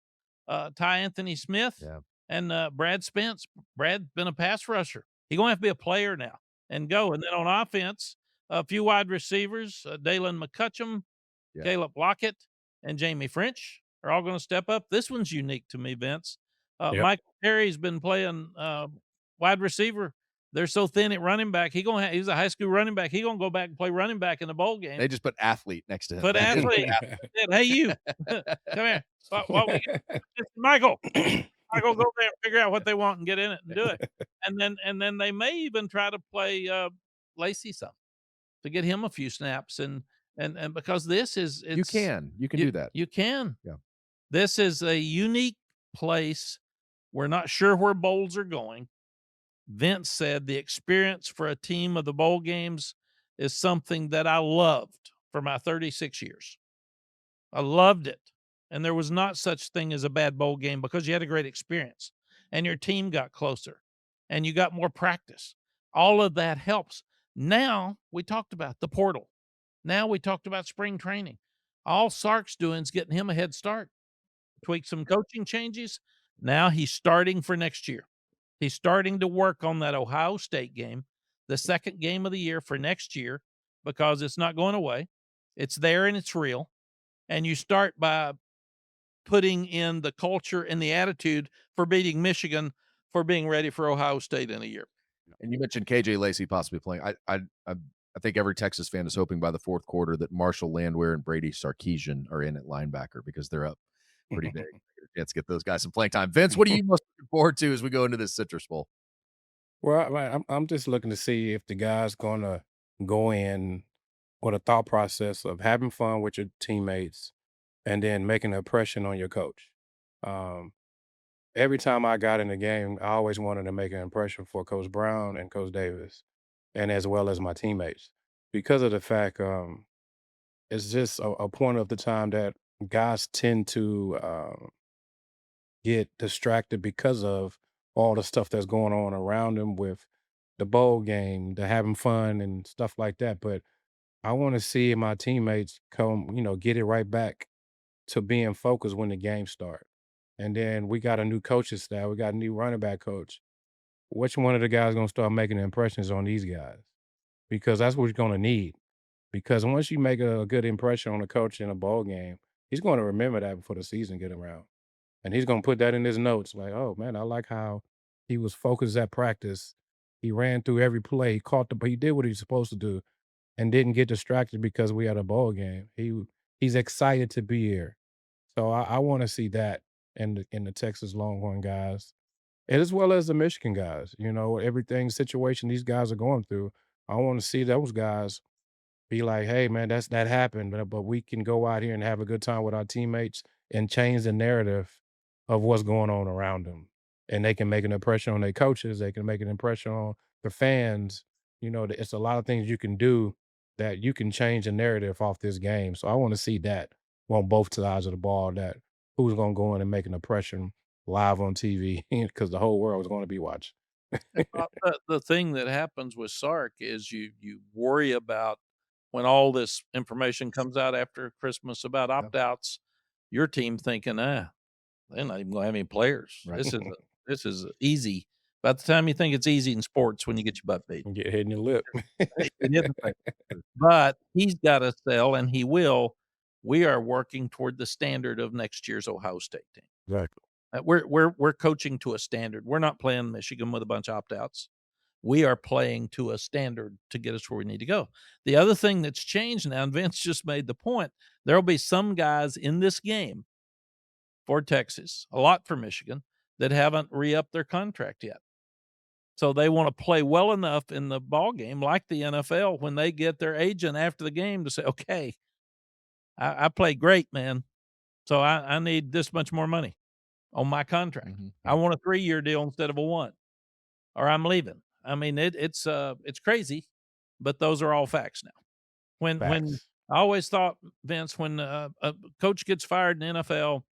Ty Anthony Smith and Brad Spence. Brad's been a pass rusher. He's going to have to be a player now and go. And then on offense, a few wide receivers, Dalen McCutcheon, Caleb Lockett, and Jamie French are all going to step up. This one's unique to me, Vince. Michael Perry's been playing wide receiver. They're so thin at running back. He's a high school running back. He's going to go back and play running back in the bowl game. They just put athlete next to him. Put athlete. Hey, you. Come here. Michael. Michael, go there and figure out what they want and get in it and do it. And then they may even try to play Lacey some to get him a few snaps. And because this is you can do that. You can. Yeah. This is a unique place. We're not sure where bowls are going. Vince said the experience for a team of the bowl games is something that I loved for my 36 years. I loved it. And there was not such thing as a bad bowl game because you had a great experience and your team got closer and you got more practice. All of that helps. Now we talked about the portal. Now we talked about spring training. All Sark's doing is getting him a head start. Tweak some coaching changes. Now he's starting for next year. He's starting to work on that Ohio State game, the second game of the year for next year, because it's not going away. It's there and it's real. And you start by putting in the culture and the attitude for beating Michigan, for being ready for Ohio State in a year. And you mentioned KJ Lacey possibly playing. I think every Texas fan is hoping by the fourth quarter that Marshall Landwehr and Brady Sarkeesian are in at linebacker because they're up pretty big. Let's get those guys some playing time. Vince, what are you most looking forward to as we go into this Citrus Bowl? Well, I'm just looking to see if the guy's gonna go in with a thought process of having fun with your teammates and then making an impression on your coach. Um, every time I got in the game, I always wanted to make an impression for Coach Brown and Coach Davis, and as well as my teammates, because of the fact it's just a point of the time that guys tend to get distracted because of all the stuff that's going on around them with the bowl game, the having fun and stuff like that. But I want to see my teammates come, get it right back to being focused when the game start. And then we got a new coaching staff. We got a new running back coach. Which one of the guys gonna start making impressions on these guys? Because that's what you're gonna need. Because once you make a good impression on a coach in a bowl game, he's going to remember that before the season get around. And he's going to put that in his notes like, oh, man, I like how he was focused at practice. He ran through every play. He did what he was supposed to do and didn't get distracted because we had a bowl game. He's excited to be here. So I want to see that in the Texas Longhorn guys, and as well as the Michigan guys. Everything situation these guys are going through. I want to see those guys be like, "Hey, man, that happened, but we can go out here and have a good time with our teammates and change the narrative of what's going on around them." And they can make an impression on their coaches. They can make an impression on the fans. It's a lot of things you can do that you can change the narrative off this game. So I want to see that on both sides of the ball. That who's going to go in and make an impression live on TV because the whole world is going to be watching. The thing that happens with Sark is you worry about when all this information comes out after Christmas about opt-outs, your team thinking, they're not even gonna have any players. Right. This is easy. By the time you think it's easy in sports when you get your butt beat. Get hit in your lip. But he's got to sell, and he will. We are working toward the standard of next year's Ohio State team. Exactly. We're coaching to a standard. We're not playing Michigan with a bunch of opt-outs. We are playing to a standard to get us where we need to go. The other thing that's changed now, and Vince just made the point, there'll be some guys in this game for Texas, a lot for Michigan, that haven't re-upped their contract yet. So they want to play well enough in the ball game, like the NFL, when they get their agent after the game to say, okay, I played great, man. So I need this much more money on my contract. Mhm. I want a 3-year deal instead of a 1, or I'm leaving. I mean, it's crazy, but those are all facts now. When I always thought, Vince, when a coach gets fired in the NFL,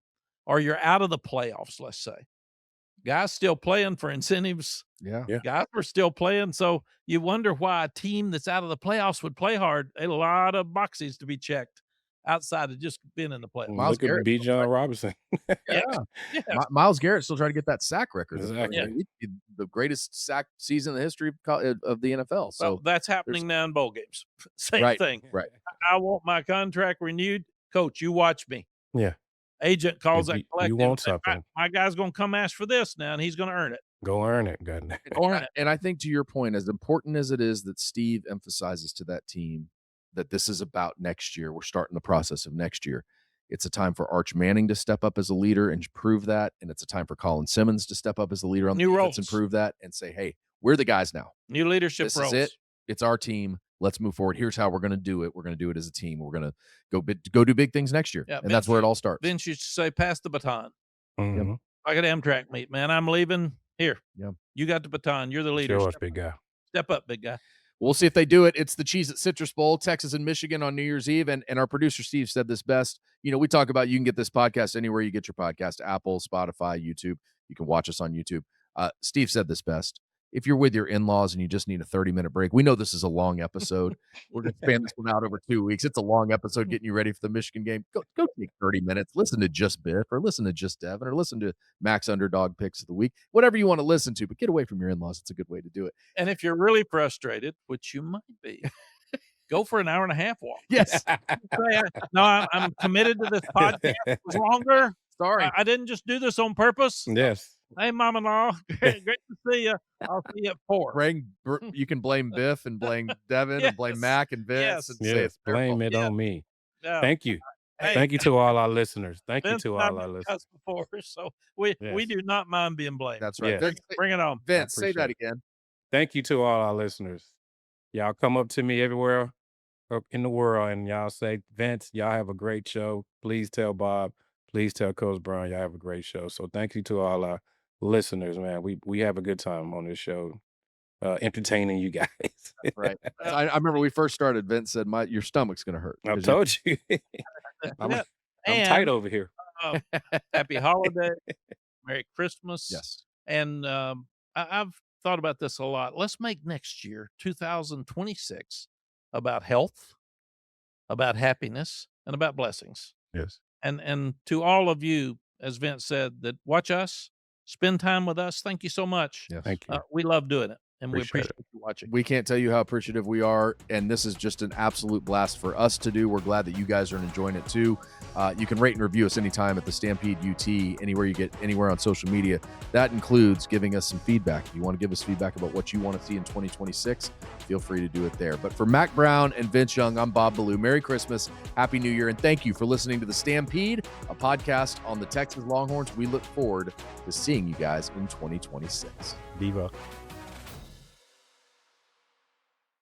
or you're out of the playoffs, let's say, guys still playing for incentives. Yeah. Guys were still playing. So you wonder why a team that's out of the playoffs would play hard. A lot of boxes to be checked outside of just being in the playoffs. Miles Look at Garrett B. still John Robinson. Yeah. Miles Garrett still trying to get that sack record. Exactly. I mean, the greatest sack season in the history of the NFL. So Well, that's happening now in bowl games. Same Right. thing. right. I want my contract renewed. Coach, you watch me. Yeah. Agent calls If that you collective. want and say, something. My guy's going to come ask for this now, and he's going to earn it. Go earn it. Got it. And I think to your point, as important as it is that Steve emphasizes to that team that this is about next year, we're starting the process of next year. It's a time for Arch Manning to step up as a leader and prove that. And it's a time for Colin Simmons to step up as a leader on the New defense and roles. prove that and say, hey, we're the guys now. New leadership This roles. is it. It's our team. Let's move forward. Here's how we're going to do it. We're going to do it as a team. We're going to go do big things next year. Yeah, and that's where it all starts. Vince used to say, pass the baton. Mhm. Like an Amtrak meet, man. I'm leaving. Here. Yeah. You got the baton. You're the It's leader. yours, big guy. Step up, big guy. We'll see if they do it. It's the Cheez-It Citrus Bowl, Texas and Michigan on New Year's Eve. And our producer, Steve, said this best. We talk about you can get this podcast anywhere you get your podcast, Apple, Spotify, YouTube. You can watch us on YouTube. Steve said this best. If you're with your in-laws and you just need a 30-minute break, we know this is a long episode. We're going to span this one out over 2 weeks. It's a long episode getting you ready for the Michigan game. Go take 30 minutes. Listen to Just Biff or listen to Just Devin or listen to Mack's Underdog Picks of the Week. Whatever you want to listen to, but get away from your in-laws. It's a good way to do it. And if you're really frustrated, which you might be, go for an hour and a half walk. Yes. Say, no, I'm committed to this podcast. It was longer. Sorry. I didn't just do this on purpose. Yes. Hey, mom-in-law. Great to see you. I'll see you at 4. You can blame Biff and blame Devin and blame Yes. Mack and Vince. Yes. And say Yes. it's their Blame fault. it Yeah. on me. Yeah. Thank you. Hey, Thank you to all our listeners. Thank you Vince to and I've all our been listeners. cussed before, so we Yes. do not mind being blamed. That's right. Yes. Vince, Bring it on. Vince, say that appreciate again. Thank you to all our listeners. Y'all come up to me everywhere up in the world and y'all say, Vince, y'all have a great show. Please tell Bob. Please tell Coach Brown y'all have a great show. So thank you to all our listeners, man. We have a good time on this show, entertaining you guys. Right. I remember we first started, Vince said, your stomach's going to hurt. I've told you. I'm Yeah. tight And, over here. Happy holiday. Merry Christmas. Yes. And I've thought about this a lot. Let's make next year, 2026, about health, about happiness, and about blessings. Yes. And to all of you, as Vince said, that watch us, spend time with us, thank you so much. Yes. Thank you. We love doing it, and we Appreciate appreciate you watching. We can't tell you how appreciative we are, and this is just an absolute blast for us to do. We're glad that you guys are enjoying it too. You can rate and review us anytime at the Stampede UT, anywhere on social media. That includes giving us some feedback. If you want to give us feedback about what you want to see in 2026, feel free to do it there. But for Mack Brown and Vince Young, I'm Bob Ballou. Merry Christmas, Happy New Year, and thank you for listening to the Stampede, a podcast on the Texas Longhorns. We look forward to seeing you guys in 2026. Diva.